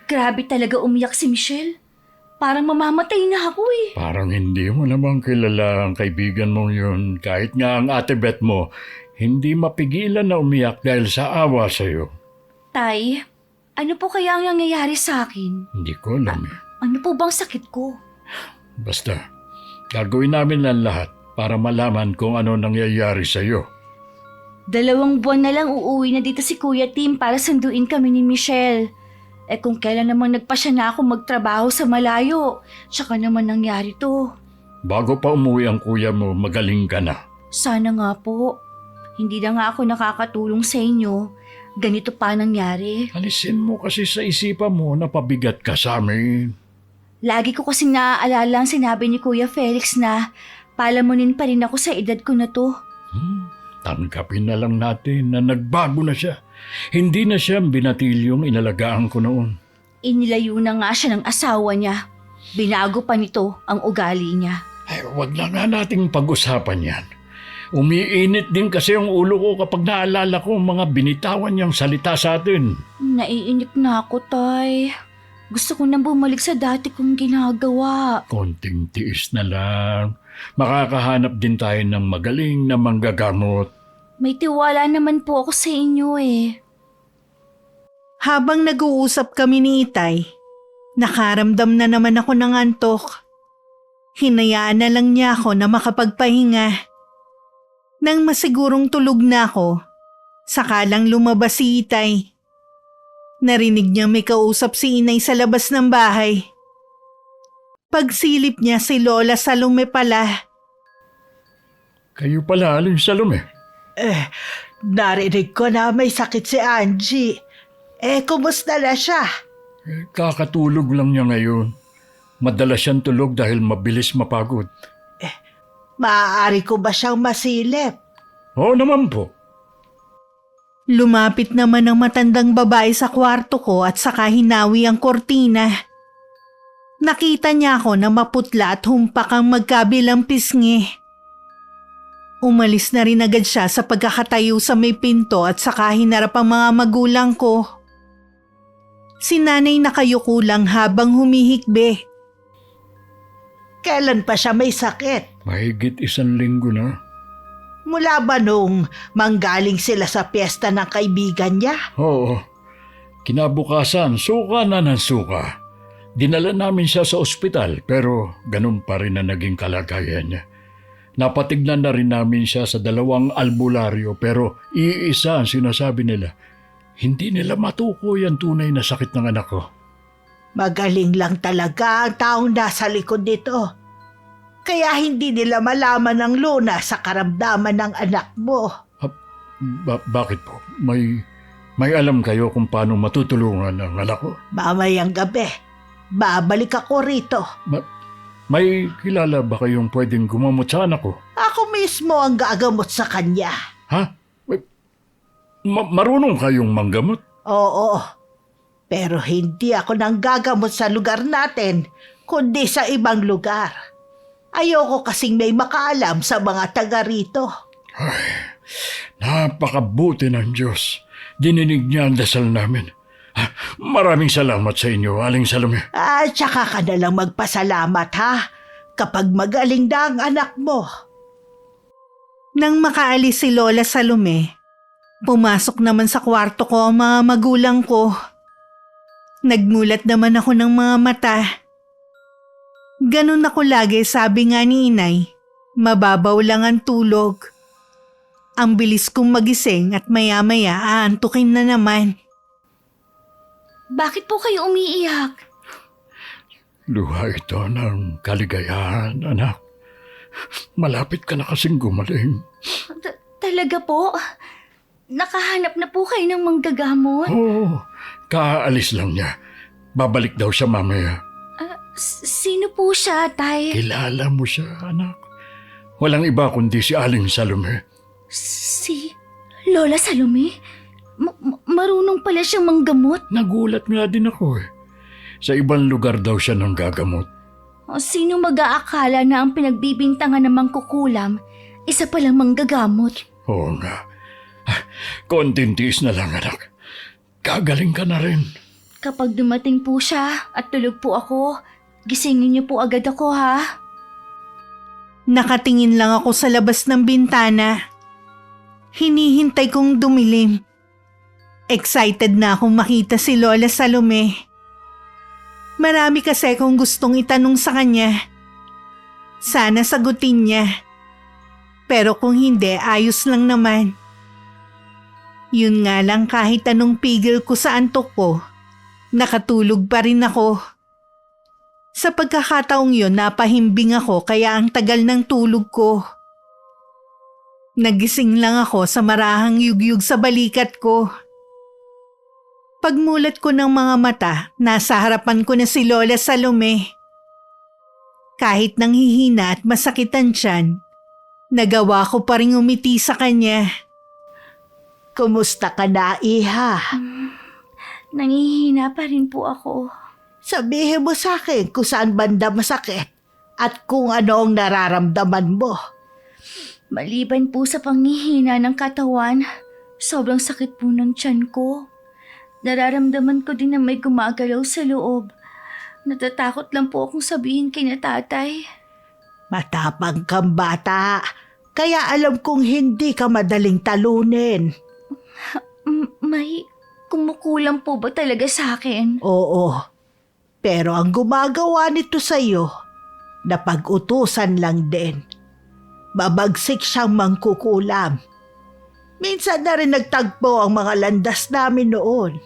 Grabe talaga umiyak si Michelle. Parang mamamatay na ako Parang hindi mo namang kilala ang kaibigan mong yun. Kahit nga ang ate Beth mo, hindi mapigilan na umiyak dahil sa awa sa'yo. Tay, ano po kaya ang nangyayari sa akin? Hindi ko alam Ano po bang sakit ko? Basta, gagawin namin ang lahat para malaman kung ano nangyayari sa'yo. 2 buwan na lang uuwi na dito si Kuya Tim para sunduin kami ni Michelle. Kung kailan namang nagpasya na ako magtrabaho sa malayo, tsaka naman nangyari to. Bago pa umuwi ang kuya mo, magaling ka na. Sana nga po. Hindi na nga ako nakakatulong sa inyo. Ganito pa nangyari. Alisin mo kasi sa isipan mo na pabigat ka sa amin. Lagi ko kasing naaalala ang sinabi ni Kuya Felix na palamunin pa rin ako sa edad ko na to. Tanggapin na lang natin na nagbago na siya. Hindi na siya ang binatilyong inalagaan ko noon. Inilayo na nga siya ng asawa niya. Binago pa nito ang ugali niya. Ay, wag na nga nating pag-usapan yan. Umiinit din kasi ang ulo ko kapag naalala ko ang mga binitawan niyang salita sa atin. Naiinip na ako, Tay. Gusto ko nang bumalik sa dati kong ginagawa. Konting tiis na lang. Makakahanap din tayo ng magaling na manggagamot. May tiwala naman po ako sa inyo eh. Habang nag-uusap kami ni Itay, nakaramdam na naman ako ng antok. Hinayaan na lang niya ako na makapagpahinga. Nang masigurong tulog na ako, sakalang lumabas si Itay. Narinig niya may kausap si Inay sa labas ng bahay. Pagsilip niya si Lola Salome pala. Kayo pala, Aling Salome. Narinig ko na may sakit si Angie. Kumusta na siya? Kakatulog lang niya ngayon. Madalas siyang tulog dahil mabilis mapagod. Maaari ko ba siyang masilip? Oo naman po. Lumapit naman ang matandang babae sa kwarto ko at saka hinawi ang kortina. Nakita niya ako na maputla at humpak ang magkabilang pisngi. Umalis na rin agad siya sa pagkakatayo sa may pinto at saka hinarap ang mga magulang ko. Si nanay nakayuko lang habang humihikbi. Kailan pa siya may sakit? Mahigit 1 linggo na. Mula ba nung manggaling sila sa piyesta ng kaibigan niya? Oo. Kinabukasan, suka na ng suka. Dinala namin siya sa ospital pero ganun pa rin na naging kalagayan niya. Napatignan na rin namin siya sa 2 albularyo pero iisa ang sinasabi nila. Hindi nila matukoy ang tunay na sakit ng anak ko. Magaling lang talaga ang taong nasa likod nito. Kaya hindi nila malaman ang luna sa karamdaman ng anak mo. Bakit po? May alam kayo kung paano matutulungan ang anak ko? Mamayang gabi, babalik ako rito. May kilala ba kayong pwedeng gumamot sa anak ko? Ako mismo ang gagamot sa kanya. Ha? Marunong kayong manggamot? Oo, pero hindi ako nang gagamot sa lugar natin, kundi sa ibang lugar. Ayoko kasing may makaalam sa mga taga rito. Napakabuti ng Diyos. Dininig niya ang dasal namin. Maraming salamat sa inyo, Aling Salome. Tsaka ka na lang magpasalamat ha, kapag magaling na ang anak mo. Nang makaalis si Lola Salome, pumasok naman sa kwarto ko ang mga magulang ko. Nagmulat naman ako ng mga mata. Ganun ako lagi, sabi nga ni Inay, mababaw lang ang tulog. Ang bilis kong magising at maya-maya aantukin na naman. Bakit po kayo umiiyak? Luha ito ng kaligayahan, anak. Malapit ka na kasing gumaling. Talaga po? Nakahanap na po kayo ng manggagamot? Oo, kaalis lang niya. Babalik daw siya mamaya. Sino po siya, Tay? Kilala mo siya, anak. Walang iba kundi si Aling Salome. Si Lola Salome? Marunong pala siyang manggamot? Nagulat nga din ako eh. Sa ibang lugar daw siya nang gagamot. Sino mag-aakala na ang pinagbibintangan ng mangkukulam, isa palang manggagamot? Oo nga. Konting tiis na lang, anak. Gagaling ka na rin. Kapag dumating po siya at tulog po ako, gisingin niyo po agad ako ha. Nakatingin lang ako sa labas ng bintana. Hinihintay kong dumilim. Excited na akong makita si Lola Salome. Marami kasi akong gustong itanong sa kanya. Sana sagutin niya. Pero kung hindi, ayos lang naman. Yun nga lang kahit anong pigil ko sa antok ko, nakatulog pa rin ako. Sa pagkakataong yun, napahimbing ako kaya ang tagal ng tulog ko. Nagising lang ako sa marahang yugyug sa balikat ko. Pagmulat ko ng mga mata, nasa harapan ko na si Lola Salome. Kahit nanghihina at masakit ang tiyan, nagawa ko pa rin umiti sa kanya. Kumusta ka na, Iha? Nangihina pa rin po ako. Sabihin mo sa akin kung saan banda masakit at kung ano ang nararamdaman mo. Maliban po sa panghihina ng katawan, sobrang sakit po ng tiyan ko. Nararamdaman ko din na may gumagalaw sa loob. Natatakot lang po akong sabihin kay na tatay. Matapang kang bata, kaya alam kong hindi ka madaling talunin. May kumukulang po ba talaga sa akin? Oo, pero ang gumagawa nito sa'yo, napag-utusan lang din. Babagsik siyang mangkukulam. Minsan na rin nagtagpo ang mga landas namin noon.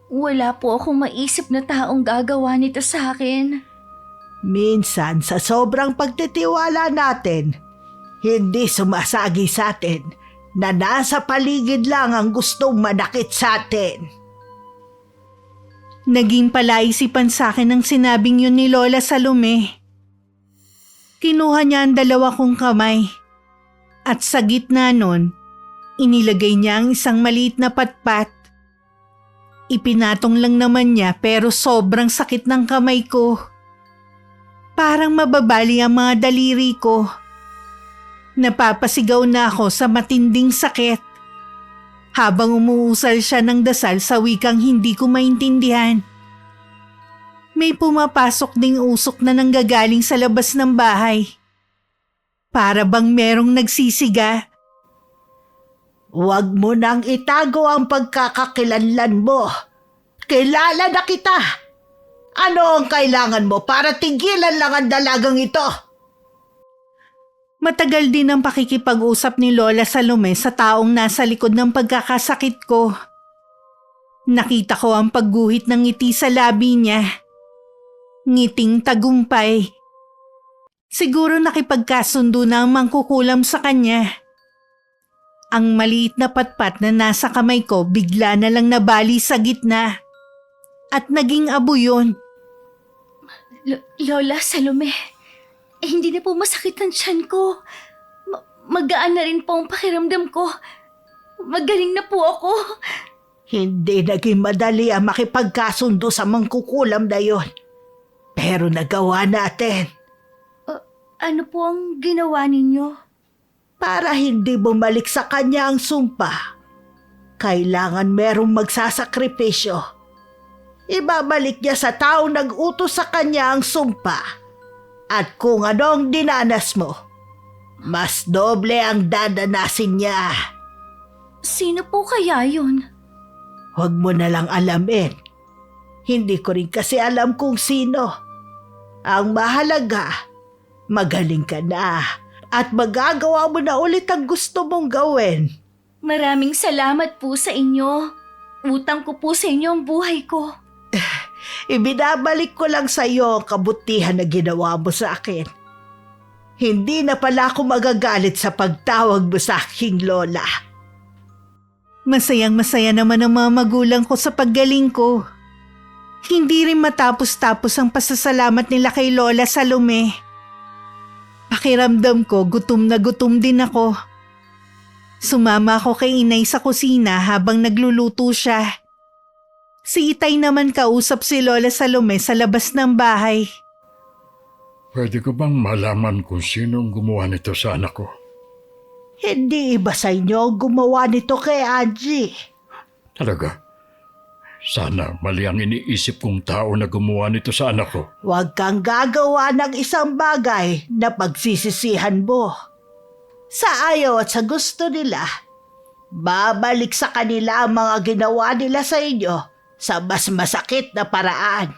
Wala po akong maisip na taong gagawa nito sa akin. Minsan sa sobrang pagtitiwala natin, hindi sumasagi sa atin na nasa paligid lang ang gustong manakit sa atin. Naging palaisipan sa akin ang sinabing yun ni Lola Salome. Kinuha niya ang dalawa kong kamay at sa gitna nun, inilagay niya ang isang maliit na patpat. Ipinatong lang naman niya pero sobrang sakit ng kamay ko. Parang mababali ang mga daliri ko. Napapasigaw na ako sa matinding sakit. Habang umuusal siya ng dasal sa wikang hindi ko maintindihan. May pumapasok ding usok na nanggagaling sa labas ng bahay. Para bang merong nagsisiga. Huwag mo nang itago ang pagkakakilanlan mo. Kilala na kita. Ano ang kailangan mo para tigilan lang ang dalagang ito? Matagal din ang pakikipag-usap ni Lola Salome sa taong nasa likod ng pagkakasakit ko. Nakita ko ang pagguhit ng ngiti sa labi niya. Ngiting tagumpay. Siguro nakipagkasundo na ang mangkukulam sa kanya. Ang maliit na patpat na nasa kamay ko bigla na lang nabali sa gitna. At naging abo yun. Lola Salome, hindi na po masakit ang tiyan ko. Magaan na rin po ang pakiramdam ko. Magaling na po ako. Hindi naging madali ang makipagkasundo sa mangkukulam na yon. Pero nagawa natin. Ano po ang ginawa ninyo? Para hindi bumalik sa kanya ang sumpa, kailangan merong magsasakripisyo. Ibabalik niya sa taong nag-utos sa kanya ang sumpa. At kung ano ang dinanas mo, mas doble ang dadanasin niya. Sino po kaya yun? Huwag mo na lang alamin. Hindi ko rin kasi alam kung sino. Ang mahalaga, magaling ka na at magagawa mo na ulit ang gusto mong gawin. Maraming salamat po sa inyo. Utang ko po sa inyo ang buhay ko. Ibinabalik ko lang sa iyo ang kabutihan na ginawa mo sa akin. Hindi na pala ako magagalit sa pagtawag mo sa aking lola. Masayang-masaya naman ang mga magulang ko sa paggaling ko. Hindi rin matapos-tapos ang pasasalamat nila kay Lola Salome. Pakiramdam ko gutom na gutom din ako. Sumama ako kay inay sa kusina habang nagluluto siya. Si Itay naman kausap si Lola Salome sa labas ng bahay. Pwede ko bang malaman kung sino ang gumawa nito sa anak ko? Hindi iba sa inyo ang gumawa nito kay Angie. Talaga? Sana mali ang iniisip kong tao na gumawa nito sa anak ko. Huwag kang gagawa ng isang bagay na pagsisisihan mo. Sa ayaw at sa gusto nila, babalik sa kanila ang mga ginawa nila sa inyo sa mas masakit na paraan.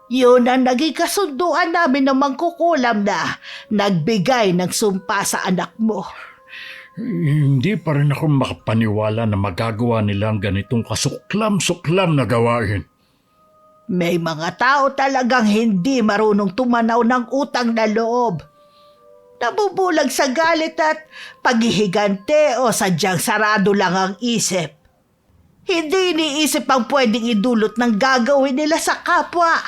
Yun ang naging kasunduan namin ng mangkukulam na nagbigay ng sumpa sa anak mo. Hindi pa rin ako makapaniwala na magagawa nila ang ganitong kasuklam-suklam na gawain. May mga tao talagang hindi marunong tumanaw ng utang na loob. Nabubulag sa galit at paghihigante o sadyang sarado lang ang isip. Hindi iniisip ang pwedeng idulot ng gagawin nila sa kapwa.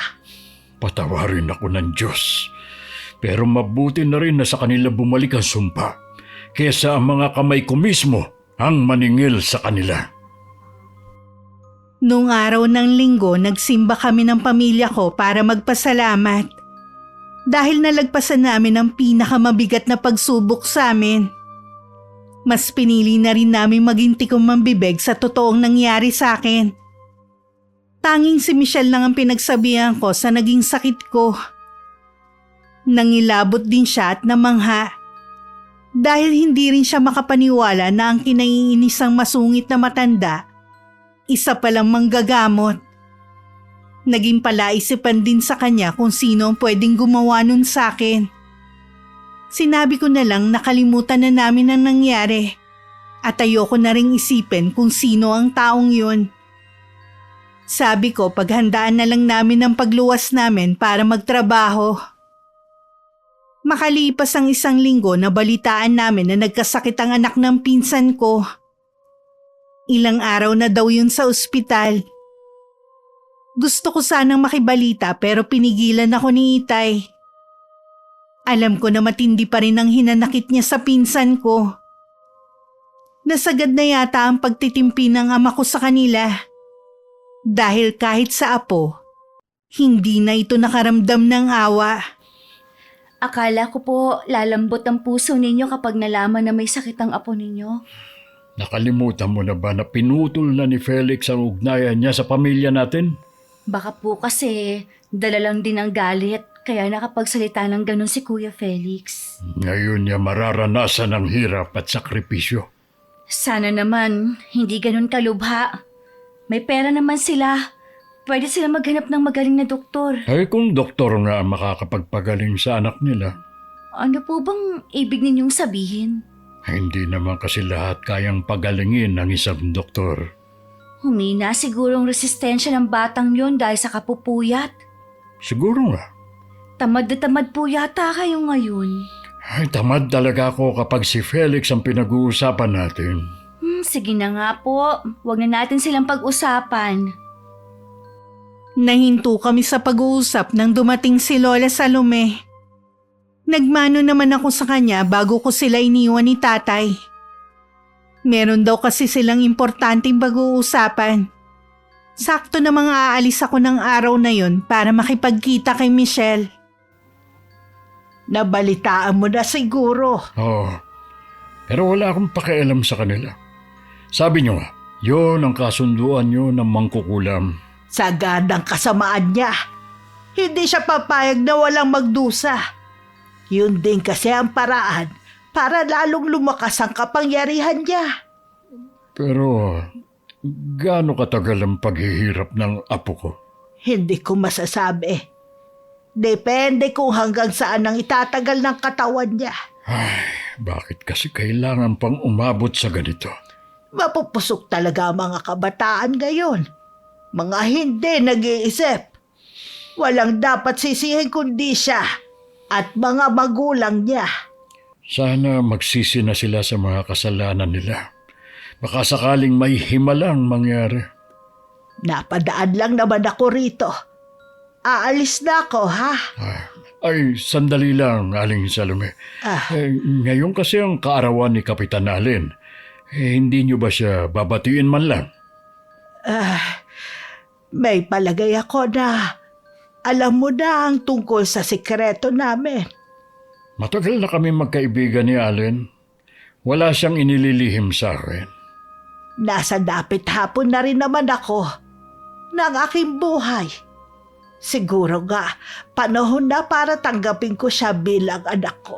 Patawarin ako ng Diyos. Pero mabuti na rin na sa kanila bumalik ang sumpa, kesa ang mga kamay ko mismo ang maningil sa kanila. Noong araw ng linggo, nagsimba kami ng pamilya ko para magpasalamat. Dahil nalagpasan namin ang pinakamabigat na pagsubok sa amin. Mas pinili na rin namin maging tikong mambibig sa totoong nangyari sa akin. Tanging si Michelle lang ang pinagsabihan ko sa naging sakit ko. Nangilabot din siya at namangha. Dahil hindi rin siya makapaniwala na ang kinaiinisang masungit na matanda, isa palang manggagamot. Naging palaisipan din sa kanya kung sino ang pwedeng gumawa nun sa akin. Sinabi ko na lang nakalimutan na namin ang nangyari at ayoko na ring isipin kung sino ang taong yun. Sabi ko paghandaan na lang namin ang pagluwas namin para magtrabaho. Makalipas ang isang linggo na balitaan namin na nagkasakit ang anak ng pinsan ko. Ilang araw na daw yun sa ospital. Gusto ko sanang makibalita pero pinigilan ako ni Itay. Alam ko na matindi pa rin ang hinanakit niya sa pinsan ko. Nasagad na yata ang pagtitimpi ng ama ko sa kanila. Dahil kahit sa apo, hindi na ito nakaramdam ng awa. Akala ko po lalambot ang puso ninyo kapag nalaman na may sakit ang apo ninyo. Nakalimutan mo na ba na pinutol na ni Felix ang ugnayan niya sa pamilya natin? Baka po kasi dala lang din ang galit kaya nakapagsalita ng ganun si Kuya Felix. Ngayon niya mararanasan ang hirap at sakripisyo. Sana naman hindi ganun kalubha. May pera naman sila. Pwede sila maghanap ng magaling na doktor. Ay kung doktor nga ang makakapagpagaling sa anak nila, Ano po bang ibig ninyong sabihin? hindi naman kasi lahat kayang pagalingin ng isang doktor. Humina sigurong resistensya ng batang yon dahil sa kapupuyat. Siguro nga. Tamad na tamad po yata kayo ngayon. Ay, tamad talaga ako kapag si Felix ang pinag-uusapan natin. Sige na nga po. Huwag na natin silang pag-usapan. Nahinto kami sa pag-uusap nang dumating si Lola Salome. Nagmano naman ako sa kanya bago ko sila iniwan ni Tatay. Meron daw kasi silang importanteng pag-uusapan. Sakto na mga aalis ako ng araw na yon para makipagkita kay Michelle. Nabalitaan mo na siguro. Oo. Pero wala akong pakialam sa kanila. Sabi niyo nga, yun ang kasunduan niyo ng mangkukulam. Sagad ang kasamaan niya. Hindi siya papayag na walang magdusa. Yun din kasi ang paraan para lalong lumakas ang kapangyarihan niya. Pero gaano katagal ang paghihirap ng apo ko? Hindi ko masasabi. Depende kung hanggang saan ang itatagal ng katawan niya. Ay, bakit kasi kailangan pang umabot sa ganito? Mapupusok talaga ang mga kabataan ngayon. Mga hindi nag-iisip. Walang dapat sisihin kundi siya at mga magulang niya. Sana magsisi na sila sa mga kasalanan nila. Baka sakaling may himalang mangyari. Napadaan lang naman ako rito. Aalis na ako, ha? Ay, sandali lang, Aling Salome. Ngayon kasi ang kaarawan ni Kapitan Allen. Hindi niyo ba siya babatiin man lang? May palagay ako na alam mo na ang tungkol sa sikreto namin. Matagal na kami magkaibigan ni Allen. Wala siyang inililihim sa akin. Nasa dapit hapon na rin naman ako ng aking buhay. Siguro nga, panahon na para tanggapin ko siya bilang anak ko.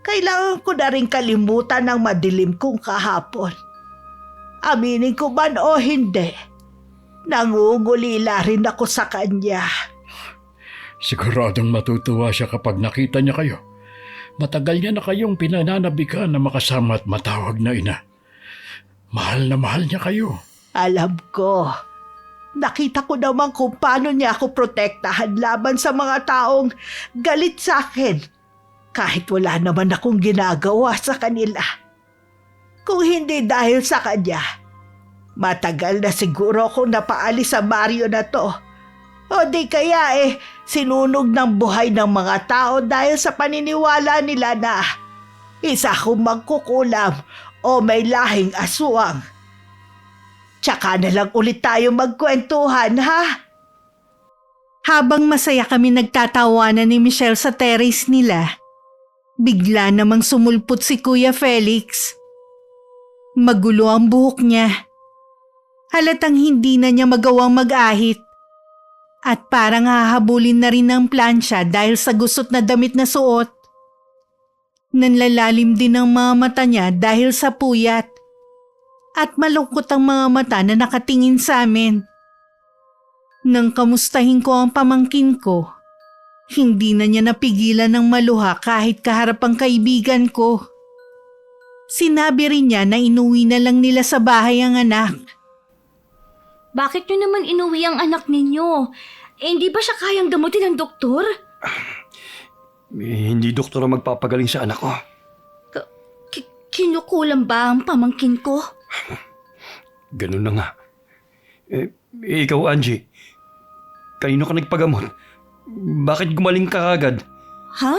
Kailangan ko na rin kalimutan ang madilim kong kahapon. Aminin ko man o hindi, nangungulila rin ako sa kanya. Siguradong matutuwa siya kapag nakita niya kayo. Matagal niya na kayong pinananabikan na makasama at matawag na ina. Mahal na mahal niya kayo. Alam ko. Nakita ko naman kung paano niya ako protektahan laban sa mga taong galit sa akin. Kahit wala naman akong ginagawa sa kanila. Kung hindi dahil sa kanya, matagal na siguro akong napaalis sa baryo na to. O di kaya sinunog ng buhay ng mga tao dahil sa paniniwala nila na isa akong magkukulam o may lahing aswang. Tsaka na lang ulit tayo magkwentuhan, ha? Habang masaya kami nagtatawanan ni Michelle sa terrace nila, bigla namang sumulpot si Kuya Felix. Magulo ang buhok niya. Halatang hindi na niya magawang mag-ahit. At parang hahabulin na rin ng plansya dahil sa gusot na damit na suot. Nanlalalim din ang mga mata niya dahil sa puyat. At malungkot ang mga mata na nakatingin sa amin. Nang kamustahin ko ang pamangkin ko, hindi na niya napigilan ng maluha kahit kaharap ang kaibigan ko. Sinabi rin niya na inuwi na lang nila sa bahay ang anak. Bakit nyo naman inuwi ang anak ninyo? Hindi ba siya kayang gamutin ng doktor? Hindi doktor ang magpapagaling sa anak ko. Kinukulam ba ang pamangkin ko? Ganun na nga. Ikaw, Angie. Kanino ka nagpagamot? Bakit gumaling ka agad? Ha?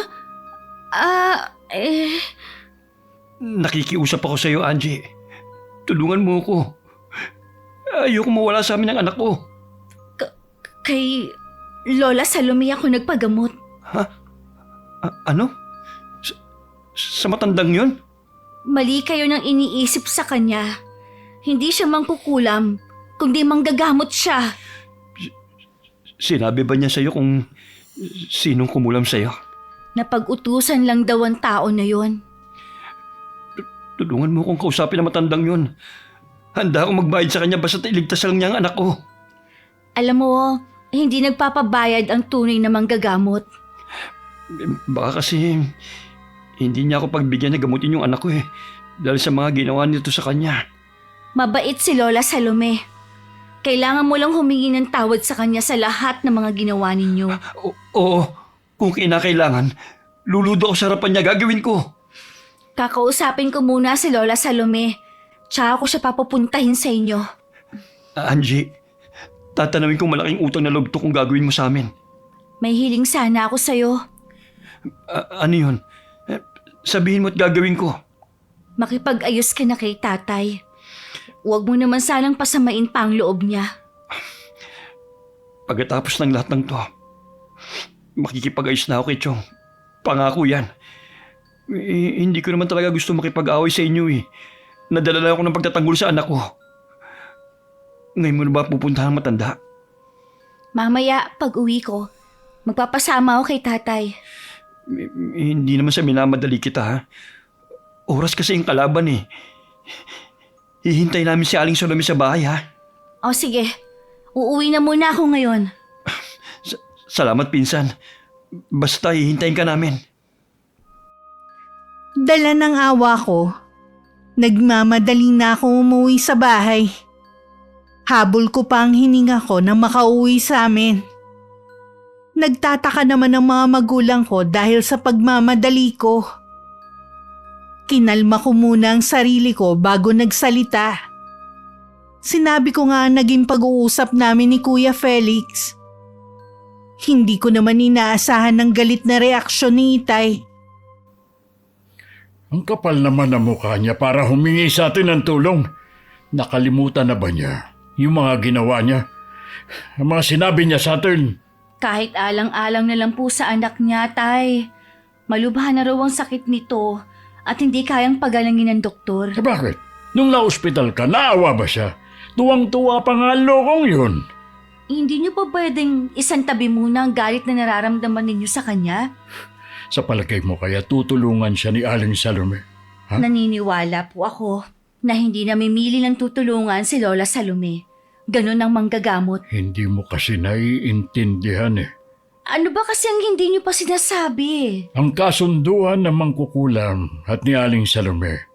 Nakikiusap ako sa iyo, Angie. Tulungan mo ako. Ayoko mawala sa amin ang anak ko. Kay Lola Salome ako nagpagamot. Ha? Ano? Sa matandang yun? Mali kayo nang iniisip sa kanya. Hindi siya mangkukulam, kundi manggagamot siya. Sinabi ba niya sa iyo kung sinong kumulam sa iyo? Napag-utusan lang daw ang tao na yon. Tulungan mo akong kausapin ang matandang yun. Handa akong magbayad sa kanya basta iligtas lang niya ang anak ko. Alam mo, hindi nagpapabayad ang tunay na manggagamot. Baka kasi hindi niya ako pagbigyan na gamutin yung anak ko dahil sa mga ginawa nito sa kanya. Mabait si Lola Salome. Kailangan mo lang humingi ng tawad sa kanya sa lahat ng mga ginawa ninyo. Oo, kung kinakailangan, luludo ako sa harapan niya, gagawin ko. Kakausapin ko muna si Lola Salome. Tsaka ako siya papupuntahin sa inyo. Angie, tatanawin kong malaking utang na loob to kung gagawin mo sa amin. May hiling sana ako sa'yo. Ano yun? Sabihin mo at gagawin ko. Makipag-ayos ka na kay tatay. Huwag mo naman sanang pasamain pa ang loob niya. Pagkatapos ng lahat ng to, makikipag-ayos na ako kay Chong. Pangako yan. Hindi ko naman talaga gusto makipag-away sa inyo Nadala lang ako ng pagtatanggol sa anak ko. Ngayon mo na ba pupuntahan ang matanda? Mamaya, pag uwi ko, magpapasama ako kay tatay. Hindi naman sa minamadali kita, ha? Oras kasi yung kalaban, Hihintay namin si Aling Salome sa bahay, ha? O sige, uuwi na muna ako ngayon. Salamat, pinsan. Basta hihintayin ka namin. Dala ng awa ko, nagmamadali na ako umuwi sa bahay. Habol ko pa ang hininga ko na makauwi sa amin. Nagtataka naman ang mga magulang ko dahil sa pagmamadali ko. Kinalma ko muna ang sarili ko bago nagsalita. Sinabi ko nga ang naging pag-uusap namin ni Kuya Felix. Hindi ko naman inaasahan ng galit na reaksyon ni Itay. Ang kapal naman ng mukha niya para humingi sa atin ng tulong. Nakalimutan na ba niya yung mga ginawa niya? Ang mga sinabi niya sa atin. Kahit alang-alang na lang po sa anak niya, tay. Malubha na raw ang sakit nito at hindi kayang pagalangin ng doktor. Bakit? Nung na-ospital ka, naawa ba siya? Tuwang-tuwa pa nga ang lokong yun. Hindi niyo pa pwedeng isang tabi muna ang galit na nararamdaman ninyo sa kanya? Sa palagay mo kaya tutulungan siya ni Aling Salome? Ha? Naniniwala po ako na hindi namimili ng tutulungan si Lola Salome. Ganon ang manggagamot. Hindi mo kasi naiintindihan Ano ba kasi ang hindi niyo pa sinasabi? Ang kasunduan ng mangkukulam at ni Aling Salome,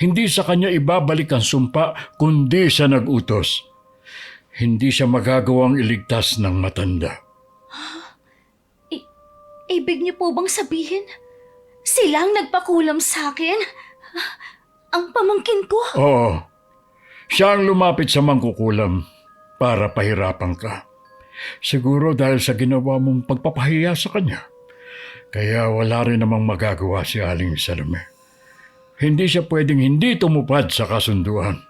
hindi sa kanya ibabalik ang sumpa kundi sa nag-utos. Hindi siya magagawang iligtas ng matanda. Ibig niyo po bang sabihin, sila ang nagpakulam sa akin? Ang pamangkin ko? Oo, siya ang lumapit sa mangkukulam para pahirapan ka. Siguro dahil sa ginawa mong pagpapahiya sa kanya. Kaya wala rin namang magagawa si Aling Salome. Hindi siya pwedeng hindi tumupad sa kasunduan.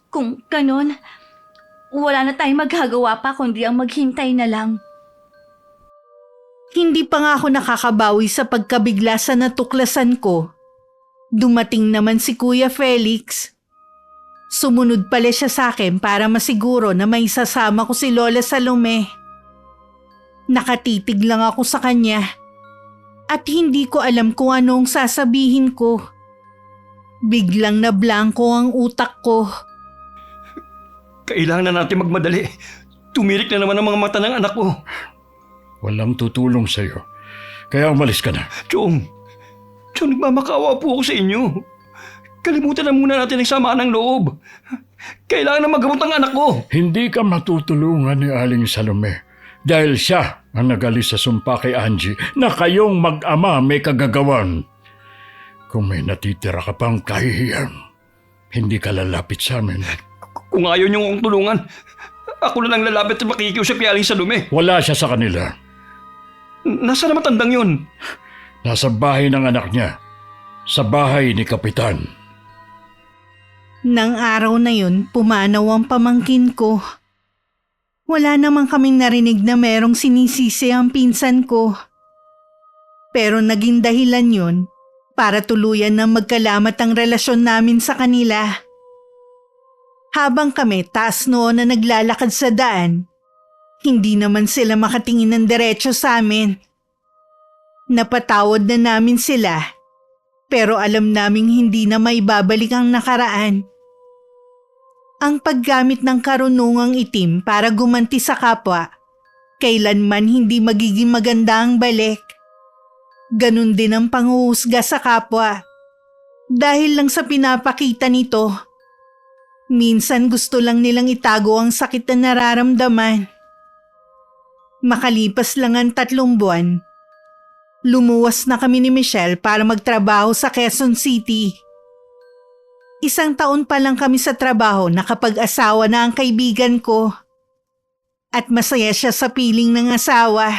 Kung ganon, wala na tayong magagawa pa kundi ang maghintay na lang. Hindi pa nga ako nakakabawi sa pagkabigla sa natuklasan ko. Dumating naman si Kuya Felix. Sumunod pala siya sa akin para masiguro na may sasama ko si Lola Salome. Nakatitig lang ako sa kanya at hindi ko alam kung anong sasabihin ko. Biglang nablangko ang utak ko. Kailangan na natin magmadali. Tumirik na naman ang mga mata ng anak ko. Walang tutulong sa'yo. Kaya umalis ka na. Chong, nagmamakaawa po ako sa inyo. Kalimutan na muna natin ang samaan ng loob. Kailangan na magamot ang anak ko. Hindi ka matutulungan ni Aling Salome dahil siya ang nagalis sa sumpa kay Angie na kayong mag-ama may kagagawan. Kung may natitira ka pang kahihiyan, hindi ka lalapit sa amin. Kung ayaw niyo akong tulungan, ako na lang lalapit at makikiusap kay Aling Salome. Wala siya sa kanila. Nasaan na matandang yun? Nasa bahay ng anak niya. Sa bahay ni Kapitan. Nang araw na yun, pumanaw ang pamangkin ko. Wala namang kaming narinig na merong sinisisi ang pinsan ko. Pero naging dahilan yun para tuluyan na magkalamat ang relasyon namin sa kanila. Habang kami taas noon na naglalakad sa daan, hindi naman sila makatingin ng diretso sa amin. Napatawad na namin sila, pero alam naming hindi na maibabalik ang nakaraan. Ang paggamit ng karunungang itim para gumanti sa kapwa, kailanman hindi magiging maganda ang balik. Ganun din ang panghuhusga sa kapwa. Dahil lang sa pinapakita nito, minsan gusto lang nilang itago ang sakit na nararamdaman. Makalipas lang ang 3 buwan, lumuwas na kami ni Michelle para magtrabaho sa Quezon City. 1 taon pa lang kami sa trabaho nakapag-asawa na ang kaibigan ko. At masaya siya sa piling ng asawa.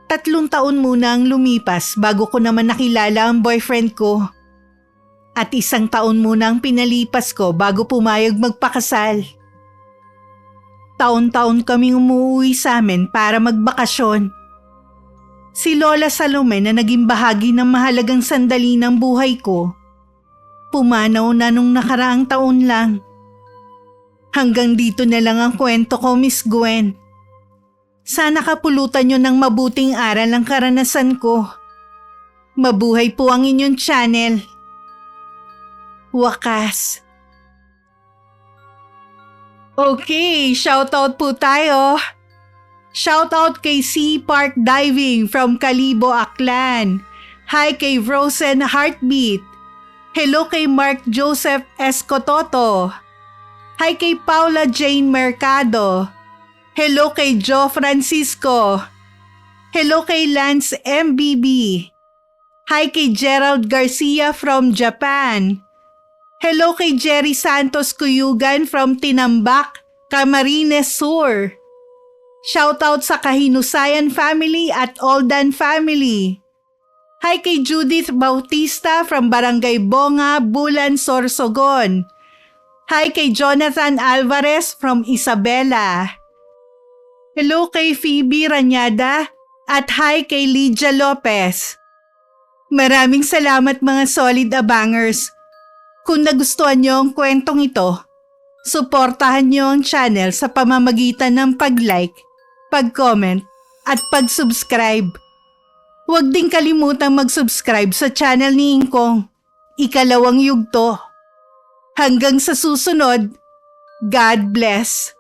3 taon muna ang lumipas bago ko naman nakilala ang boyfriend ko. At 1 taon muna ang pinalipas ko bago pumayag magpakasal. Taon-taon kaming umuwi sa amin para magbakasyon. Si Lola Salome na naging bahagi ng mahalagang sandali ng buhay ko, pumanaw na nung nakaraang taon lang. Hanggang dito na lang ang kwento ko, Miss Gwen. Sana kapulutan nyo ng mabuting aral ang karanasan ko. Mabuhay po ang inyong channel. Wakas. Okay, shoutout po tayo. Shoutout kay Sea Park Diving from Calibo, Aklan. Hi kay Frozen Heartbeat. Hello kay Mark Joseph Escototo. Hi kay Paula Jane Mercado. Hello kay Joe Francisco. Hello kay Lance MBB. Hi kay Gerald Garcia from Japan. Hello kay Jerry Santos Cuyugan from Tinambak, Camarines Sur. Shoutout sa Kahinusayan family at Oldan family. Hi kay Judith Bautista from Barangay Bonga, Bulan, Sorsogon. Hi kay Jonathan Alvarez from Isabela. Hello kay Phoebe Ranyada at hi kay Lydia Lopez. Maraming salamat mga solid abangers. Kung nagustuhan niyo ang kwentong ito, suportahan niyo ang channel sa pamamagitan ng pag-like, pag-comment at pag-subscribe. Huwag din kalimutang mag-subscribe sa channel ni Ingkong, Ikalawang Yugto. Hanggang sa susunod, God bless.